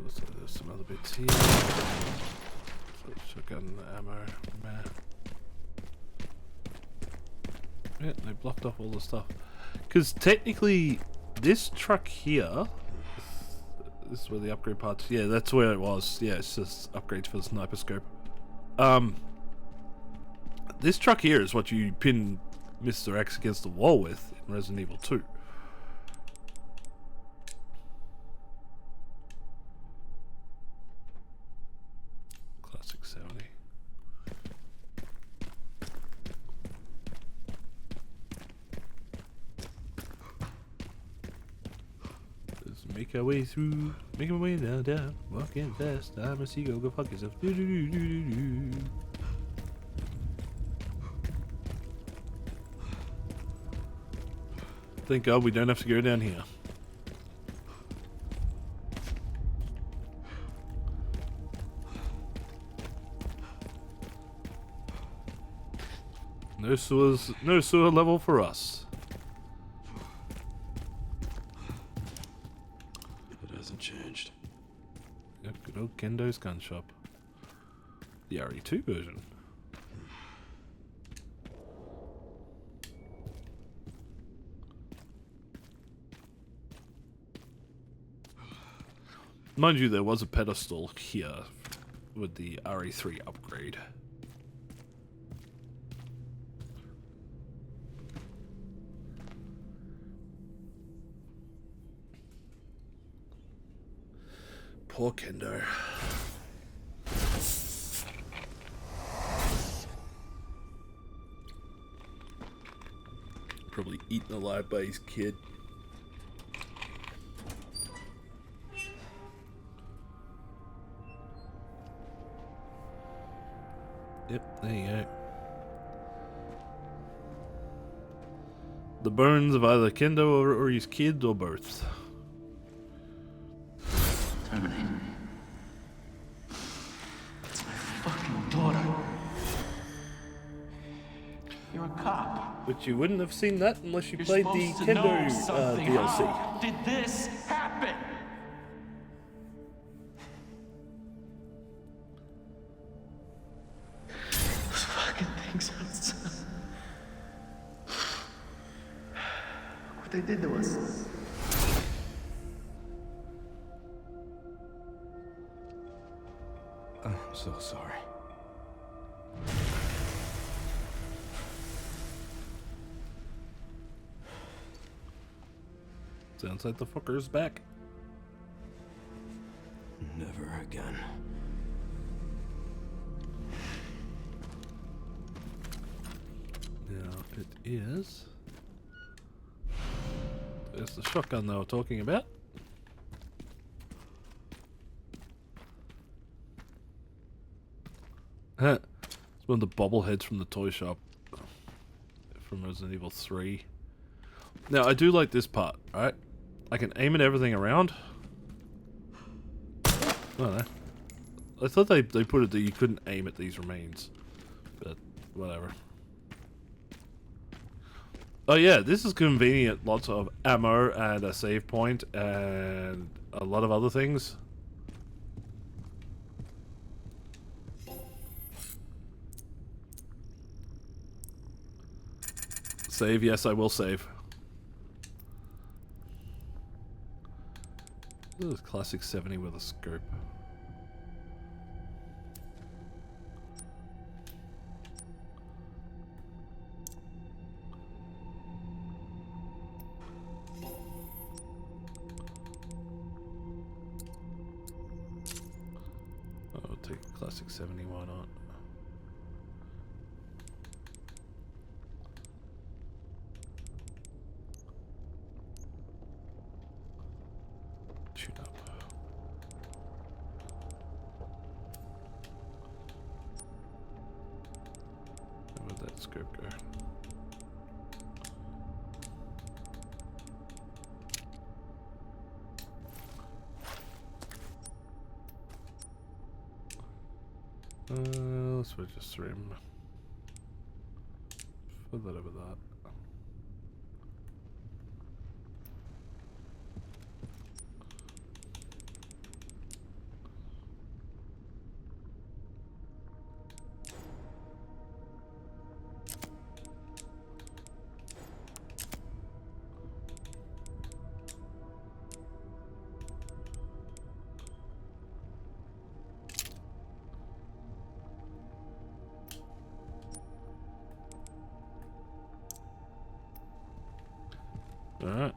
So there's some other bits here. So shotgun ammo. Meh. Yeah, they blocked off all the stuff. Because technically, this truck here, this is where the upgrade parts. Yeah, that's where it was. Yeah, it's just upgrades for the sniper scope. This truck here is what you pin Mr. X against the wall with in Resident Evil 2. Classic 70. Make our way through, make our way down, walking fast. I'm a seagull, go fuck yourself. Do, do, do, do, do, do. Thank God we don't have to go down here. No sewers, no sewer level for us. Changed. Yep, good old Kendo's gun shop. The RE2 version. Mind you, there was a pedestal here with the RE3 upgrade. Poor Kendo. Probably eaten alive by his kid. Yep, there you go. The bones of either Kendo or his kid or both. Terminate. That's my fucking daughter. You're a cop. But you wouldn't have seen that unless you You're played the supposed to know Kendo something. DLC. How did this happen? Those fucking things outside. What they did to us. I'm so sorry. Sounds like the fucker's back. Never again. Now it is. There's the shotgun they were talking about. It's one of the bobbleheads from the toy shop from Resident Evil 3. Now I do like this part, right? I can aim at everything around. Oh no. I thought they put it that you couldn't aim at these remains. But whatever. Oh yeah, this is convenient. Lots of ammo and a save point and a lot of other things. Save, yes, I will save. This is classic 70 with a scope. I'll take a classic 70, why not? scope go? Let's switch to stream. Put that over that. Alright.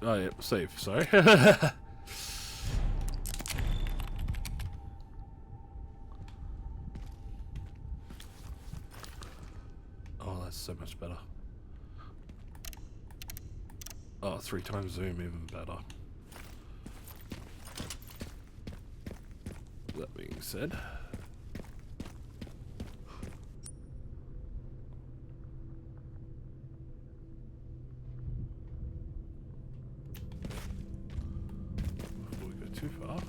Oh yeah, save, sorry. Oh, that's so much better. Oh, 3 times zoom, even better. That being said... too far.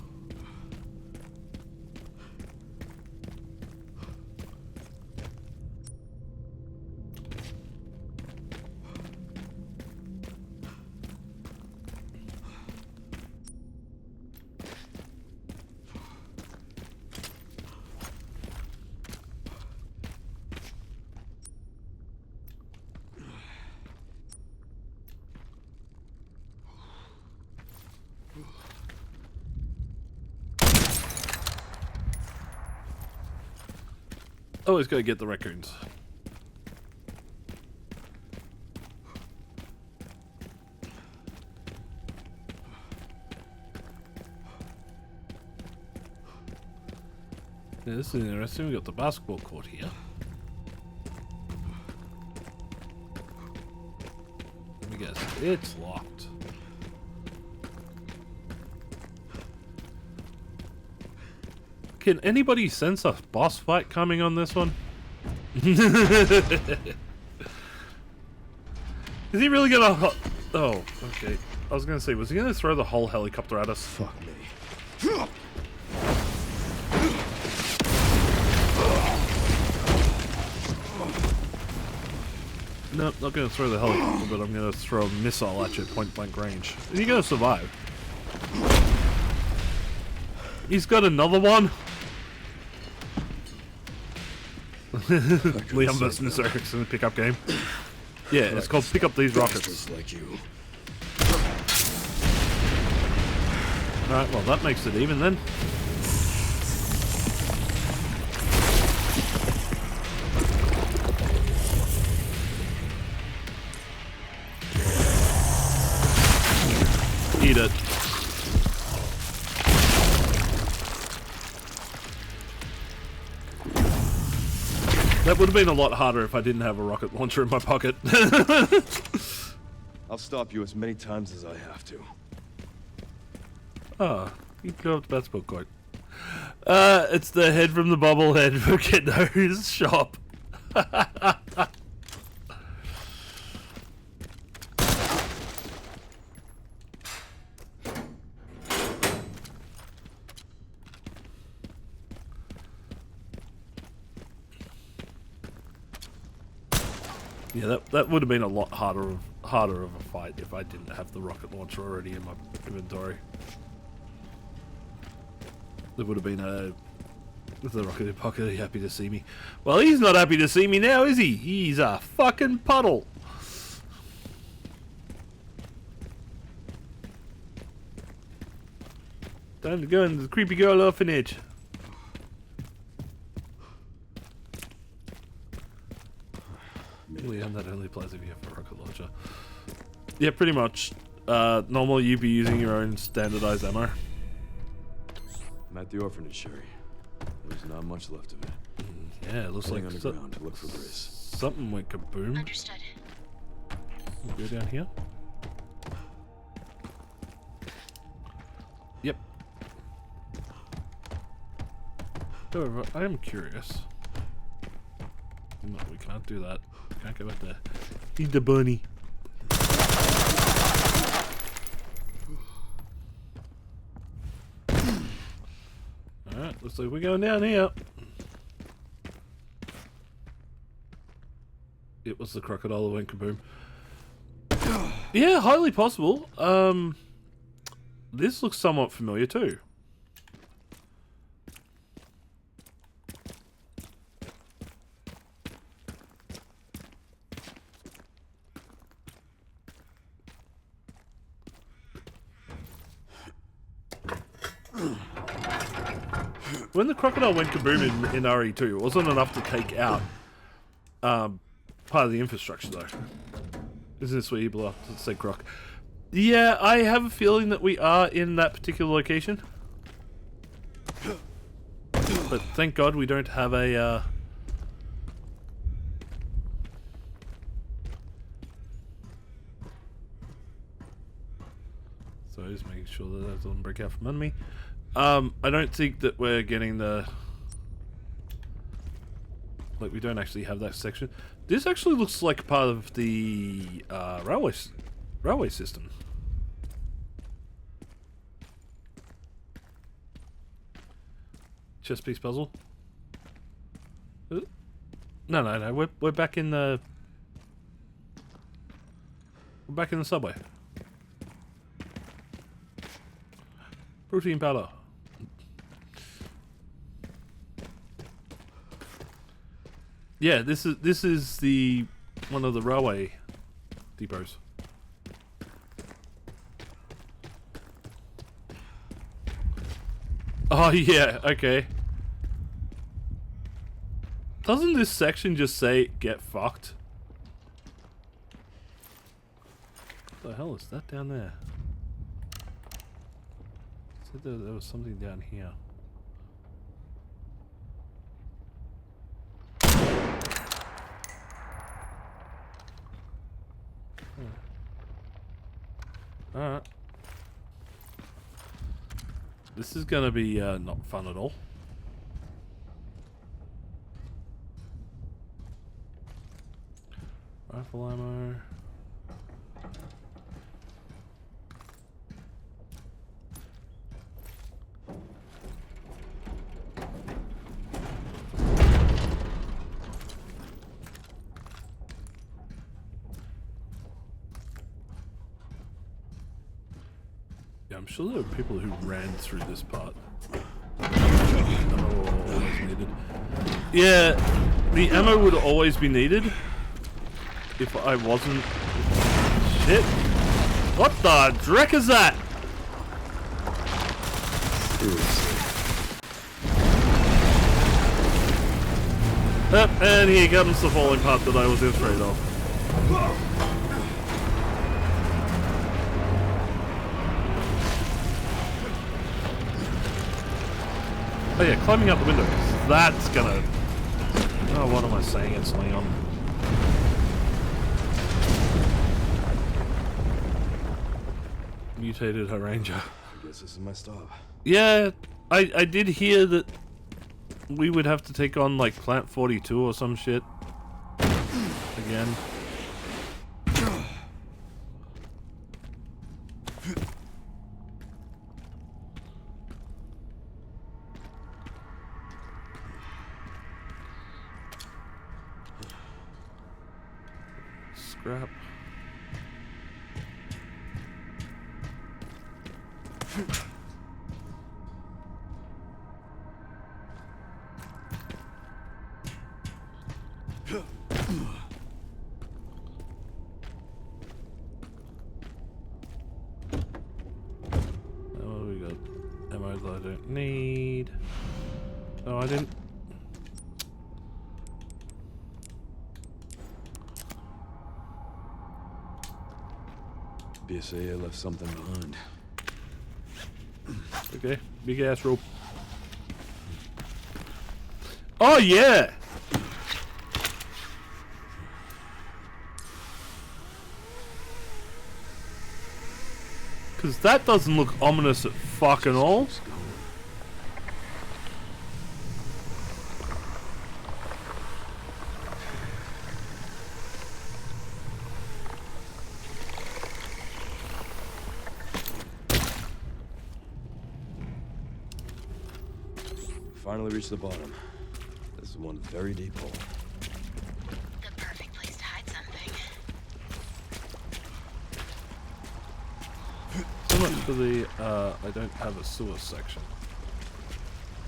Always gotta get the raccoons. Yeah, this is interesting. We got the basketball court here. Let me guess. It's locked. Can anybody sense a boss fight coming on this one? Is he really gonna... Oh, okay. I was gonna say, was he gonna throw the whole helicopter at us? Fuck me. Nope, not gonna throw the helicopter, but I'm gonna throw a missile at you at point blank range. Is he gonna survive? He's got another one? Liam vs. Mr. Erickson pickup game. Yeah, it's called Pick Up These Rockets. Just like you. Alright, well that makes it even then. Eat it. That would have been a lot harder if I didn't have a rocket launcher in my pocket. I'll stop you as many times as I have to. Oh, you can go up the basketball court. It's the head from the bobblehead for Kiddo's shop. Yeah, that would have been a lot harder of a fight if I didn't have the rocket launcher already in my inventory. There would have been a... The rocket in pocket, are you happy to see me? Well, he's not happy to see me now, is he? He's a fucking puddle. Time to go into the creepy girl orphanage. Liam, that only applies if you have a rocket launcher. Yeah, pretty much. Normal, you'd be using your own standardized ammo. I'm at the orphanage, Sherry. There's not much left of it. Yeah, it looks like underground to look for Briss. Something went kaboom. Understood. We'll go down here. Yep. However, I am curious. No, we can't do that. Nah, go back there. Eat the bunny. Alright, looks like we're going down here. It was the crocodile that went kaboom. Yeah, highly possible. This looks somewhat familiar too. When the crocodile went kaboom in RE2, it wasn't enough to take out part of the infrastructure, though. Isn't this where you blow up? Does it say croc? Yeah, I have a feeling that we are in that particular location. But thank God we don't have a... So just making sure that that doesn't break out from under me. I don't think that we're getting the... Like, we don't actually have that section. This actually looks like part of the railway system. Chess piece puzzle. No. We're back in the... We're back in the subway. Protein powder. Yeah, this is the one of the railway depots. Oh yeah, okay. Doesn't this section just say get fucked? What the hell is that down there? Said there was something down here. Alright. This is gonna be not fun at all. Rifle ammo. I'm sure there are people who ran through this part. Always needed. Yeah, the ammo would always be needed if I wasn't... Shit! What the dreck is that? Yep, and here comes the falling part that I was afraid of. Oh yeah, climbing out the window. That's gonna... Oh, what am I saying? It's Leon. Mutated her ranger. I guess this is my stop. Yeah, I did hear that we would have to take on like Plant 42 or some shit. Again. Scrap. Oh, we got ammo that I don't need. Oh, I didn't. BSA left something behind. Okay, big ass rope. Oh yeah! Cause that doesn't look ominous at fucking all. finally reached the bottom. This is one very deep hole. The perfect place to hide something. So much for the, I don't have a sewer section.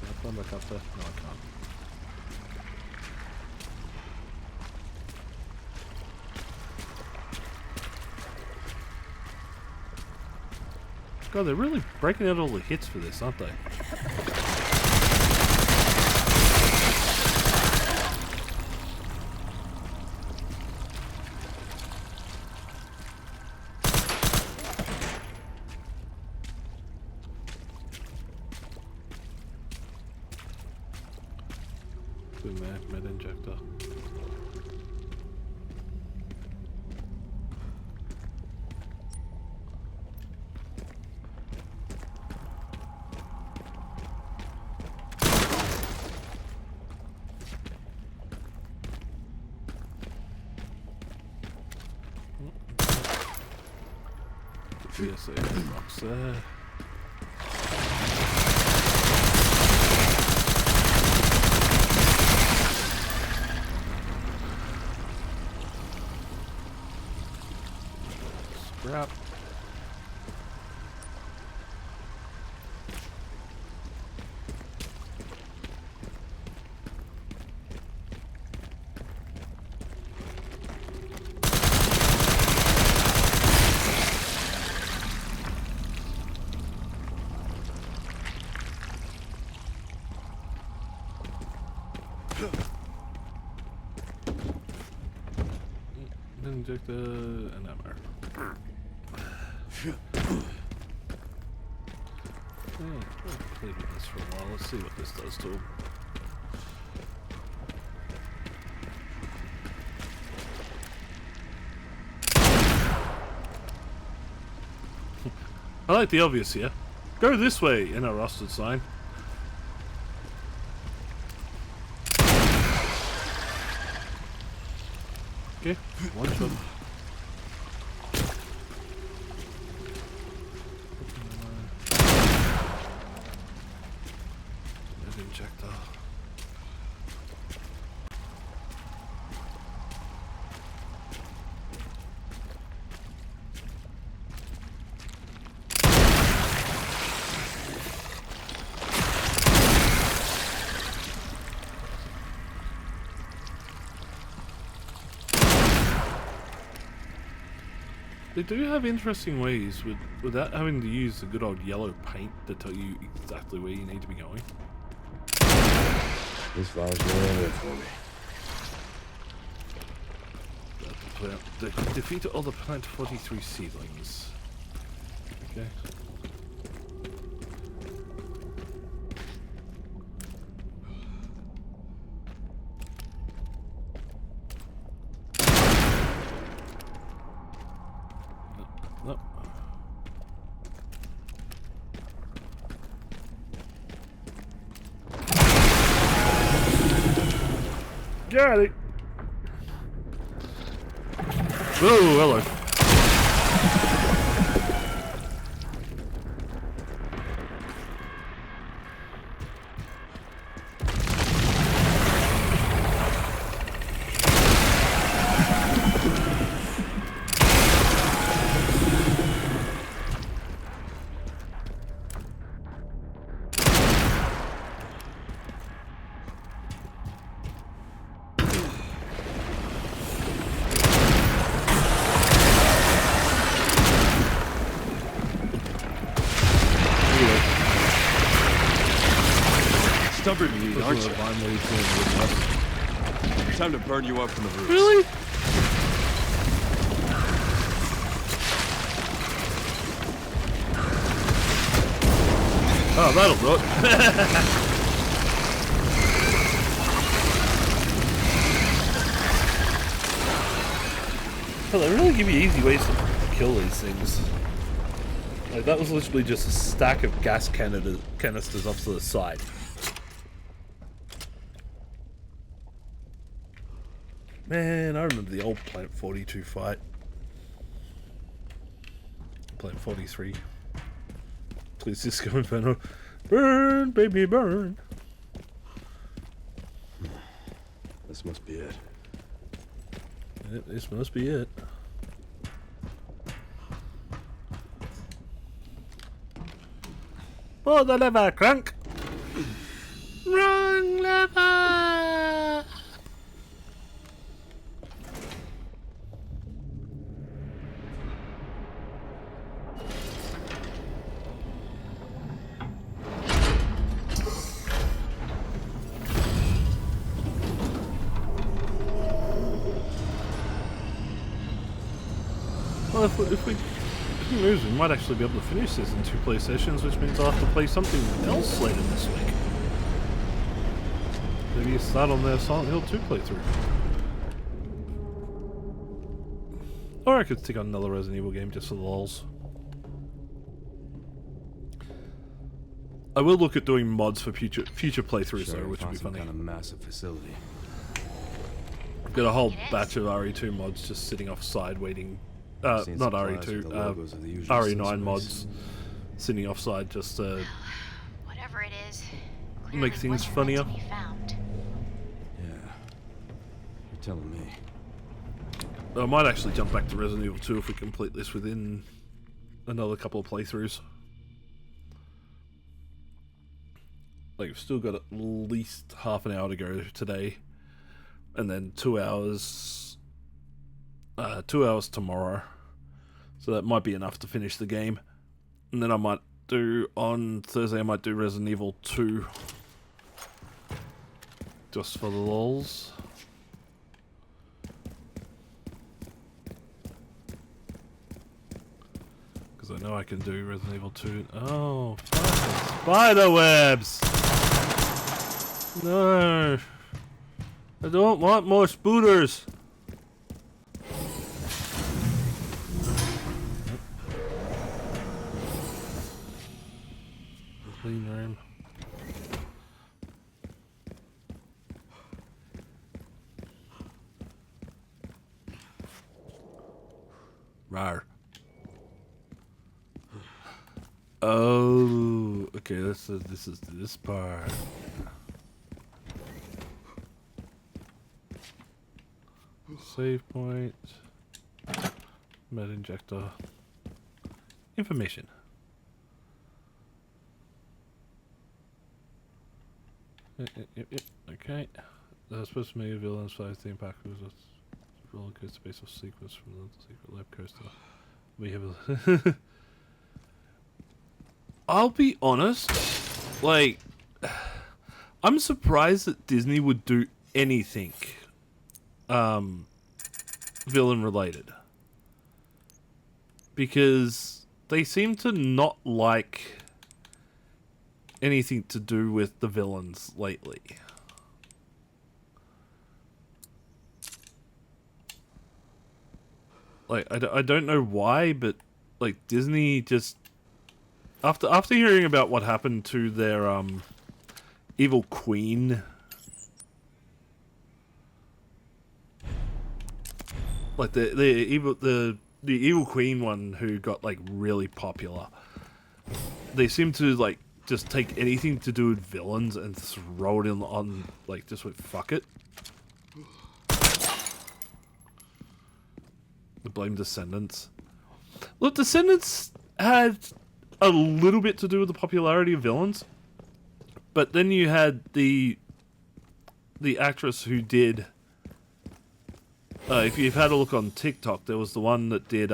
Can I climb back up there? No, I can't. God, they're really breaking out all the hits for this, aren't they? Good med injector. PSA box there. Scrap. Injector and ammo. Played with this for a while. Let's see what this does to him. I like the obvious here. Go this way in a rusted sign. Okay, one shot. Injector. They do have interesting ways without having to use the good old yellow paint to tell you exactly where you need to be going. This file's really in for me. Defeat all the Plant 43 seedlings. Okay. No. Got it. Oh, hello. Stubborn meat, aren't you? Time to burn you up from the roots. Really? Oh, that'll do it. Well, they really give you easy ways to kill these things. Like, that was literally just a stack of gas canisters off to the side. Man, I remember the old Plant 42 fight. Plant 43. Please just go inferno. Burn, baby, burn. This must be it. This must be it. Pull the lever, Crunk! Wrong lever! Well, if we moves, we might actually be able to finish this in 2 play sessions, which means I'll have to play something else later this week. Maybe start on the Silent Hill 2 playthrough. Or I could stick on another Resident Evil game just for the lulz. I will look at doing mods for future playthroughs though, which would be funny. Kind of massive facility. I've got a whole batch of RE2 mods just sitting offside waiting. Not RE2, RE9 mods sitting offside just to Whatever it is, make things funnier. Yeah. You're telling me. I might actually jump back to Resident Evil 2 if we complete this within another couple of playthroughs. Like, we've still got at least half an hour to go today. And then 2 hours... 2 hours tomorrow. So that might be enough to finish the game. And then I might do... On Thursday I might do Resident Evil 2. Just for the lulz. Because I know I can do Resident Evil 2. Oh, spider webs! No! I don't want more spooters! Clean room. Rawr. Oh, okay. This is this part. Save point. Med injector. Information. Yep. Okay. They're supposed to make villains 5 theme pack was a roller coaster based off sequence from the secret lab coaster. We have a I'll be honest, like, I'm surprised that Disney would do anything villain related. Because they seem to not like anything to do with the villains lately. Like, I don't know why, but like Disney just after hearing about what happened to their evil queen, like the evil queen one who got like really popular, they seem to like just take anything to do with villains and throw it in on like just with fuck it. The blame Descendants. Look, Descendants had a little bit to do with the popularity of villains, but then you had the actress who did. If you've had a look on TikTok, there was the one that did.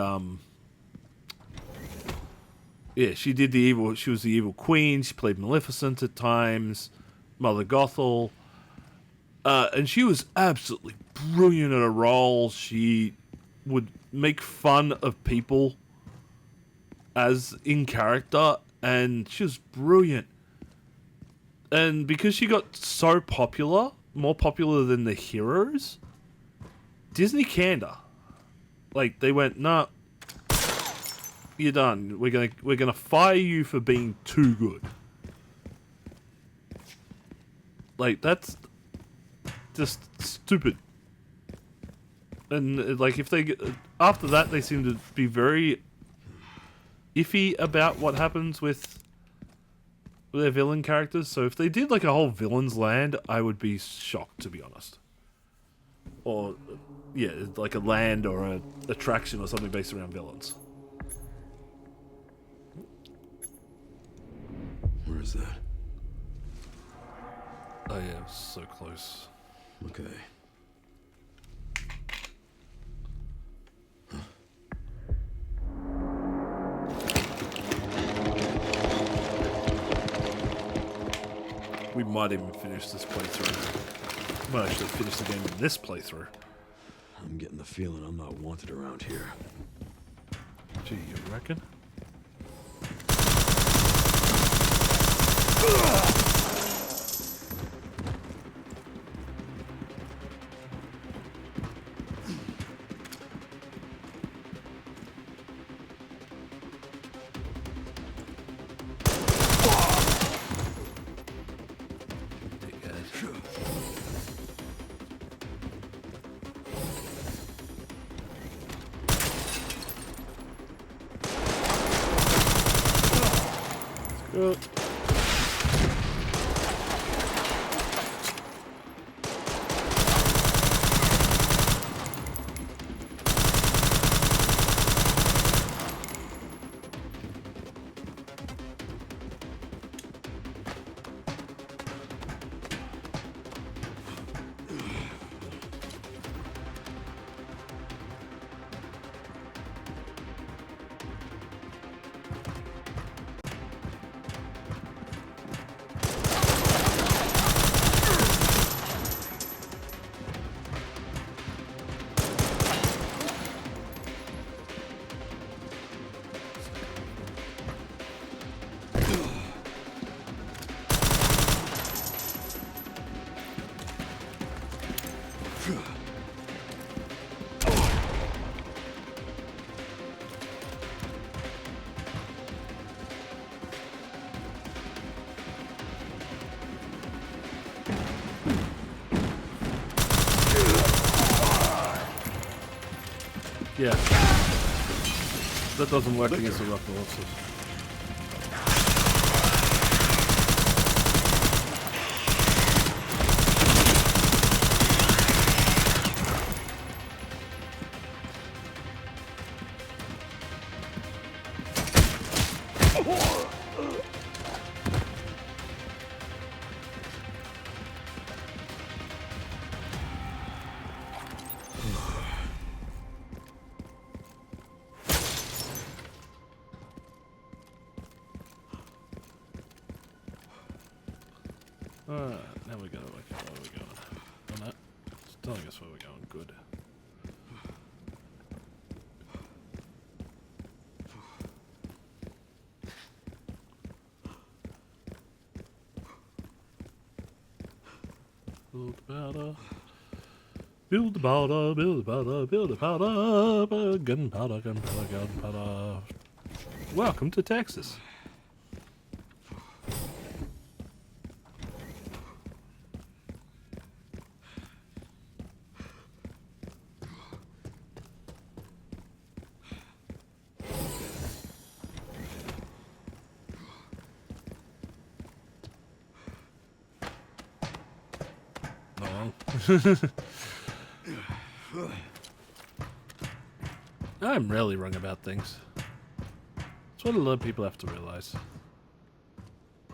Yeah, she did the evil. She was the evil queen. She played Maleficent at times, Mother Gothel, and she was absolutely brilliant at her role. She would make fun of people as in character, and she was brilliant. And because she got so popular, more popular than the heroes, Disney canned her. Like, they went, nah, you're done. We're gonna fire you for being too good. Like, that's just stupid. And like, if they after that, they seem to be very iffy about what happens with their villain characters. So if they did like a whole villains land, I would be shocked, to be honest. or yeah, like a land or a attraction or something based around villains. Where is that? Oh yeah, so close. Okay. We might even finish this playthrough. Might actually finish the game in this playthrough. I'm getting the feeling I'm not wanted around here. Gee, you reckon? Yeah. That doesn't work against the rock also. Now we gotta work out where we're going. On that. It's telling us where we're going. Good. Build the powder. Build the powder, build the powder, build the powder. Gunpowder, gunpowder, gunpowder. Welcome to Texas. I'm rarely wrong about things. That's what a lot of people have to realize.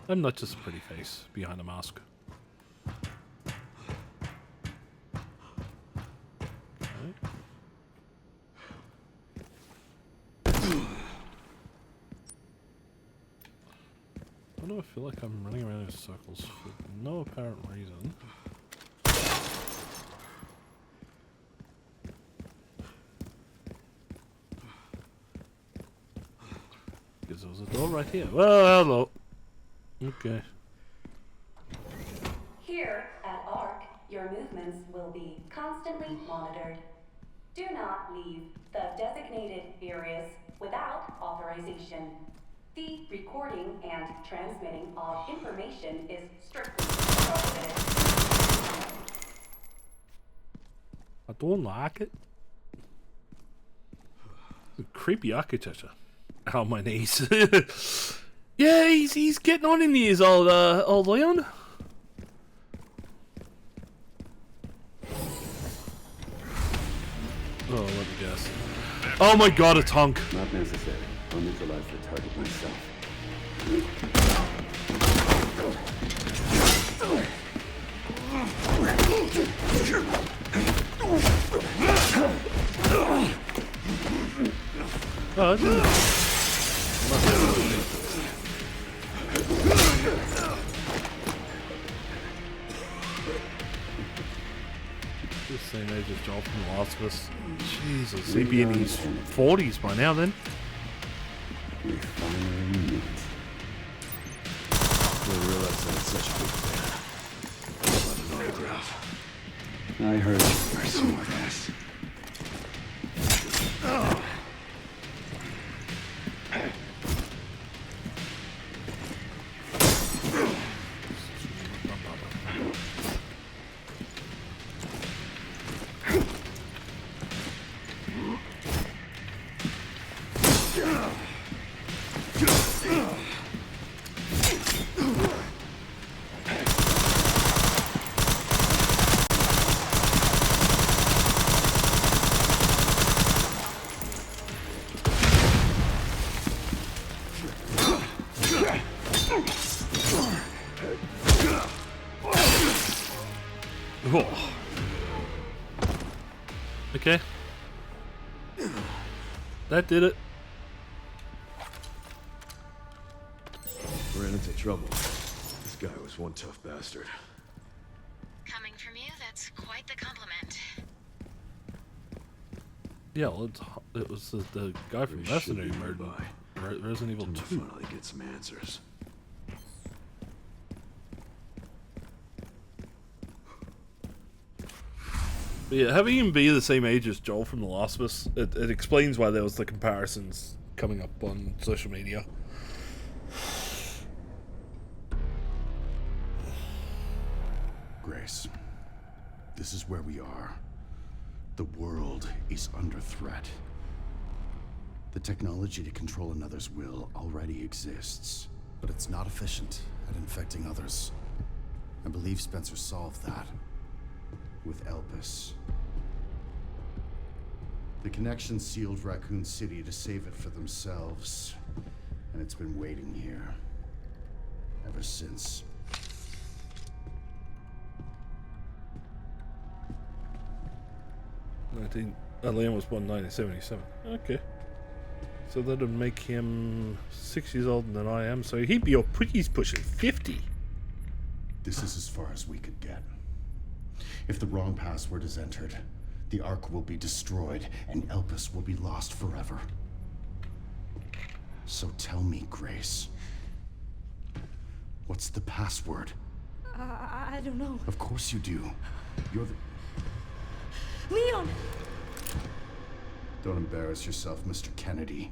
I'm not just a pretty face behind a mask. Okay. Why do I feel like I'm running around in circles for no apparent reason? Because there was a door right here. Well, hello. Okay. Here at ARC, your movements will be constantly monitored. Do not leave the designated areas without authorization. The recording and transmitting of information is strictly prohibited. I don't like it. Creepy architecture. Ow, my knees. Yeah, he's getting on in years, old Leon. Oh my god, a tonk. Not necessary. I'll neutralize the target myself. Oh, is it? The same age as Joel from The Last of Us. Jesus, he'd be in his 40s by now then. We finally meet. Didn't realize I had such a big fan. How about an autograph? I heard you were a smart ass. Oh. Okay. That did it. Ran into trouble. This guy was one tough bastard. Coming from you, that's quite the compliment. Yeah, well, it was the guy from Resident Evil Resident Evil 2. Finally get some answers. But yeah, having him be the same age as Joel from The Last of Us, it explains why there was the comparisons coming up on social media. Grace, this is where we are. The world is under threat. The technology to control another's will already exists, but it's not efficient at infecting others. I believe Spencer solved that with Elpis. The connection sealed Raccoon City to save it for themselves, and it's been waiting here ever since. Liam was born in 1977. Okay. So that'd make him 6 years older than I am, so he'd be he's pushing 50. This is as far as we could get. If the wrong password is entered, the Ark will be destroyed and Elpis will be lost forever. So tell me, Grace, what's the password? I don't know. Of course you do. You're the... Leon! Don't embarrass yourself, Mr. Kennedy.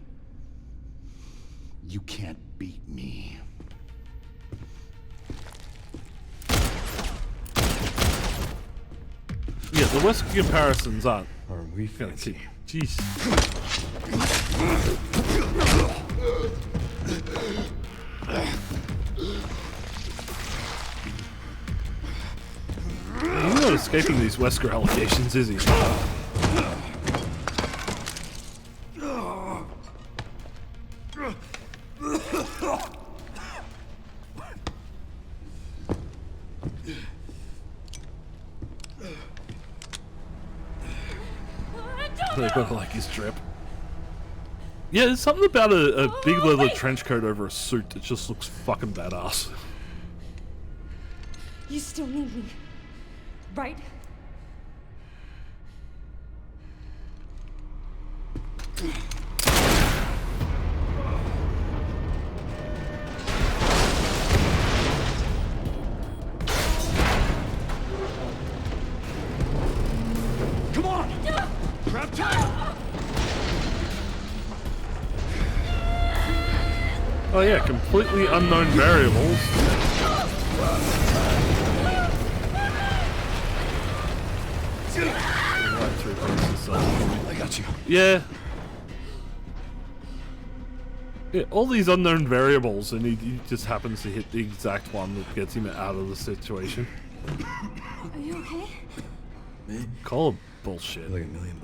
You can't beat me. Yeah, the Wesker comparisons aren't. Are we fancy? Jeez. He's not escaping these Wesker allegations, is he? They're gonna like his drip. Yeah, there's something about a big leather trench coat over a suit that just looks fucking badass. You still need me, right? Come on! Grab time! Oh yeah, completely unknown variables. I got you. Yeah. Yeah, all these unknown variables, and he just happens to hit the exact one that gets him out of the situation. Are you okay? Me? Call him bullshit. Like $1 million.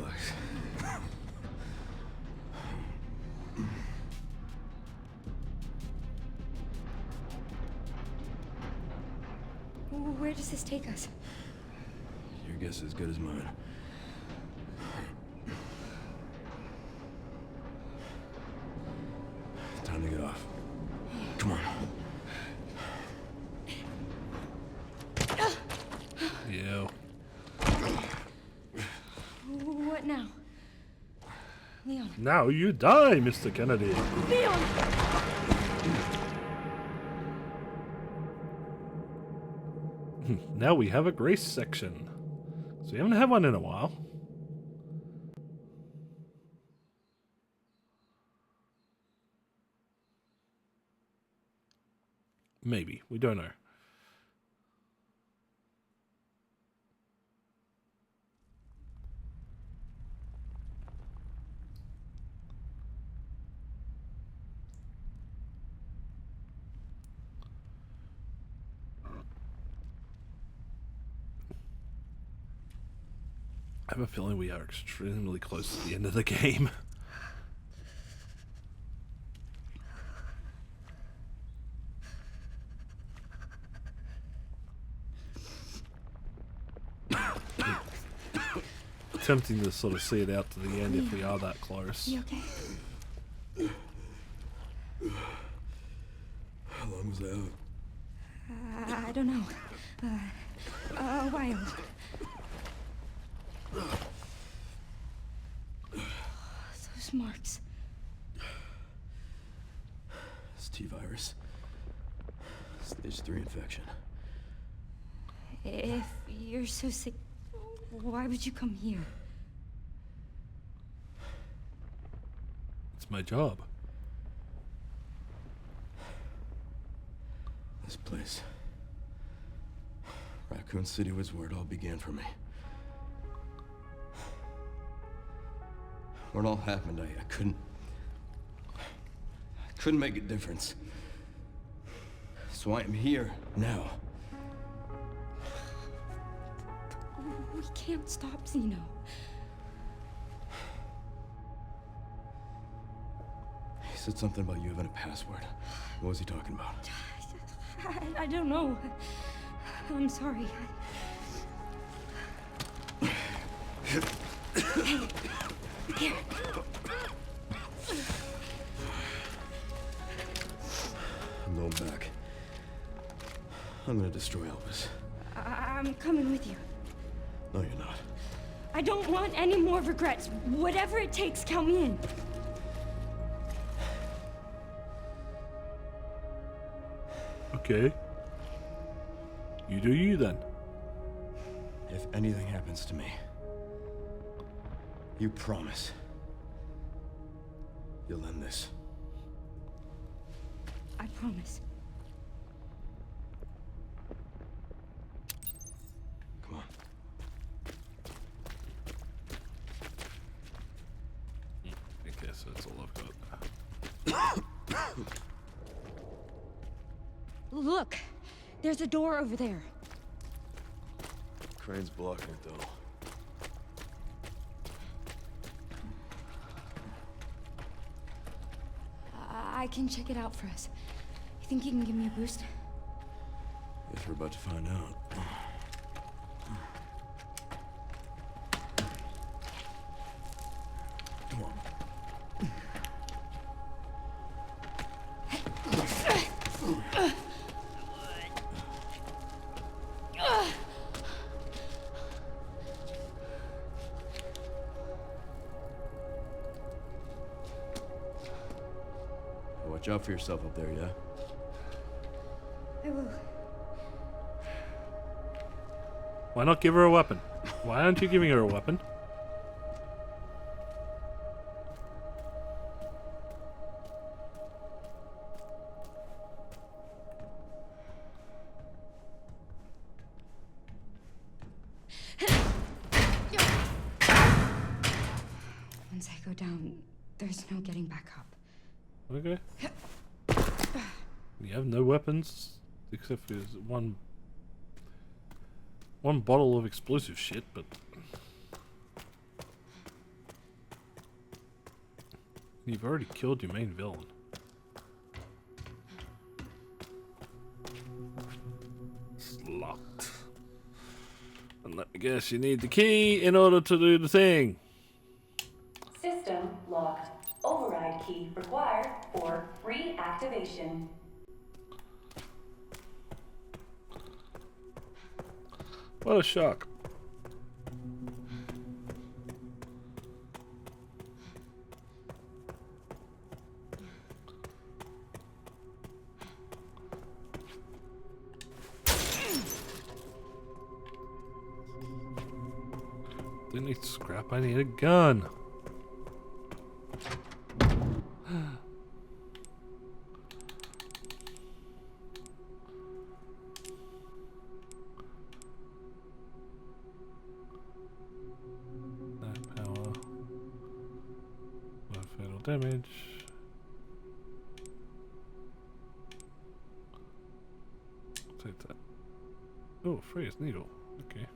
Where does this take us? Your guess is as good as mine. Time to get off. Come on. Yeah. What now? Leon. Now you die, Mr. Kennedy. Leon! Now we have a grace section. So we haven't had one in a while. Maybe. We don't know. I have a feeling we are extremely close to the end of the game. Tempting to sort of see it out to the end if we are that close. You okay? How long was I out? I don't know. A while. Those marks. It's T-virus. Stage 3 infection. If you're so sick, why would you come here? It's my job. This place. Raccoon City was where it all began for me. When it all happened, I couldn't make a difference. So I am here now. We can't stop Zeno. He said something about you having a password. What was he talking about? I don't know. I'm sorry. Here. I'm going back. I'm gonna destroy Elvis. I'm coming with you. No, you're not. I don't want any more regrets. Whatever it takes, count me in. Okay. You do you then. If anything happens to me, you promise you'll end this. I promise. Come on. I guess that's all I've got. Look, there's a door over there. Crane's blocking it, though. I can check it out for us. You think you can give me a boost? Guess we're about to find out. Come on. Watch out for yourself up there, yeah? I will. Why not give her a weapon? Why aren't you giving her a weapon? Once I go down, there's no getting back up. Okay. You have no weapons except for one bottle of explosive shit, but you've already killed your main villain. It's locked. I guess you need the key in order to do the thing. System locked. Override key required for reactivation. What a shock. Didn't need scrap, I need a gun. No power. No fatal damage. Take that. Oh, free as needle. Okay.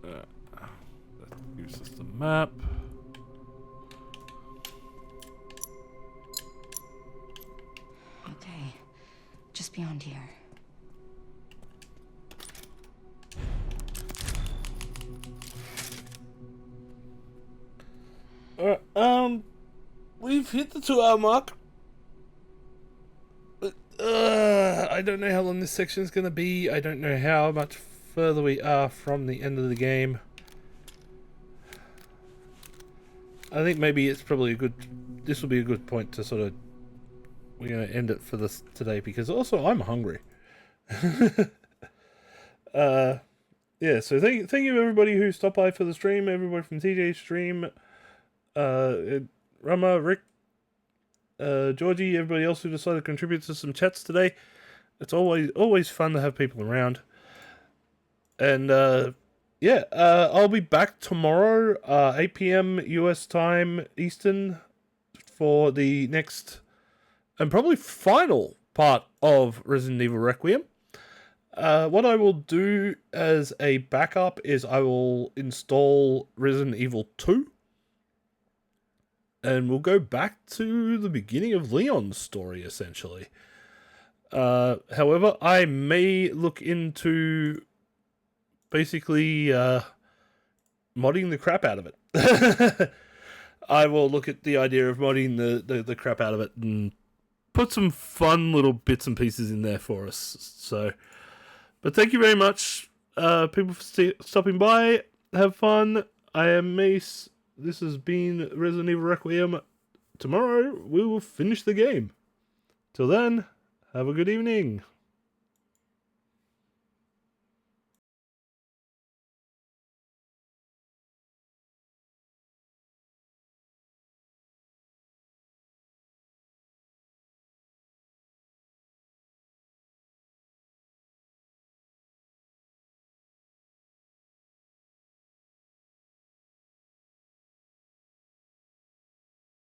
That gives us the map. Okay, just beyond here. Alright, we've hit the 2 hour mark. But, I don't know how long this section is going to be. I don't know how much further we are from the end of the game. I think maybe it's probably a good... This will be a good point to sort of... We're going to end it for this today, because also I'm hungry. Yeah, so thank you everybody who stopped by for the stream, everybody from TJ's stream, Rama, Rick, Georgie, everybody else who decided to contribute to some chats today. It's always fun to have people around. And yeah, I'll be back tomorrow, 8 PM US time Eastern, for the next and probably final part of Resident Evil Requiem. What I will do as a backup is I will install Resident Evil 2. And we'll go back to the beginning of Leon's story, essentially. However, I may look into basically modding the crap out of it. I will look at the idea of modding the crap out of it and put some fun little bits and pieces in there for us. So, but thank you very much, people, for stopping by. Have fun. I am Mase. This has been Resident Evil Requiem. Tomorrow we will finish the game. Till then, have a good evening.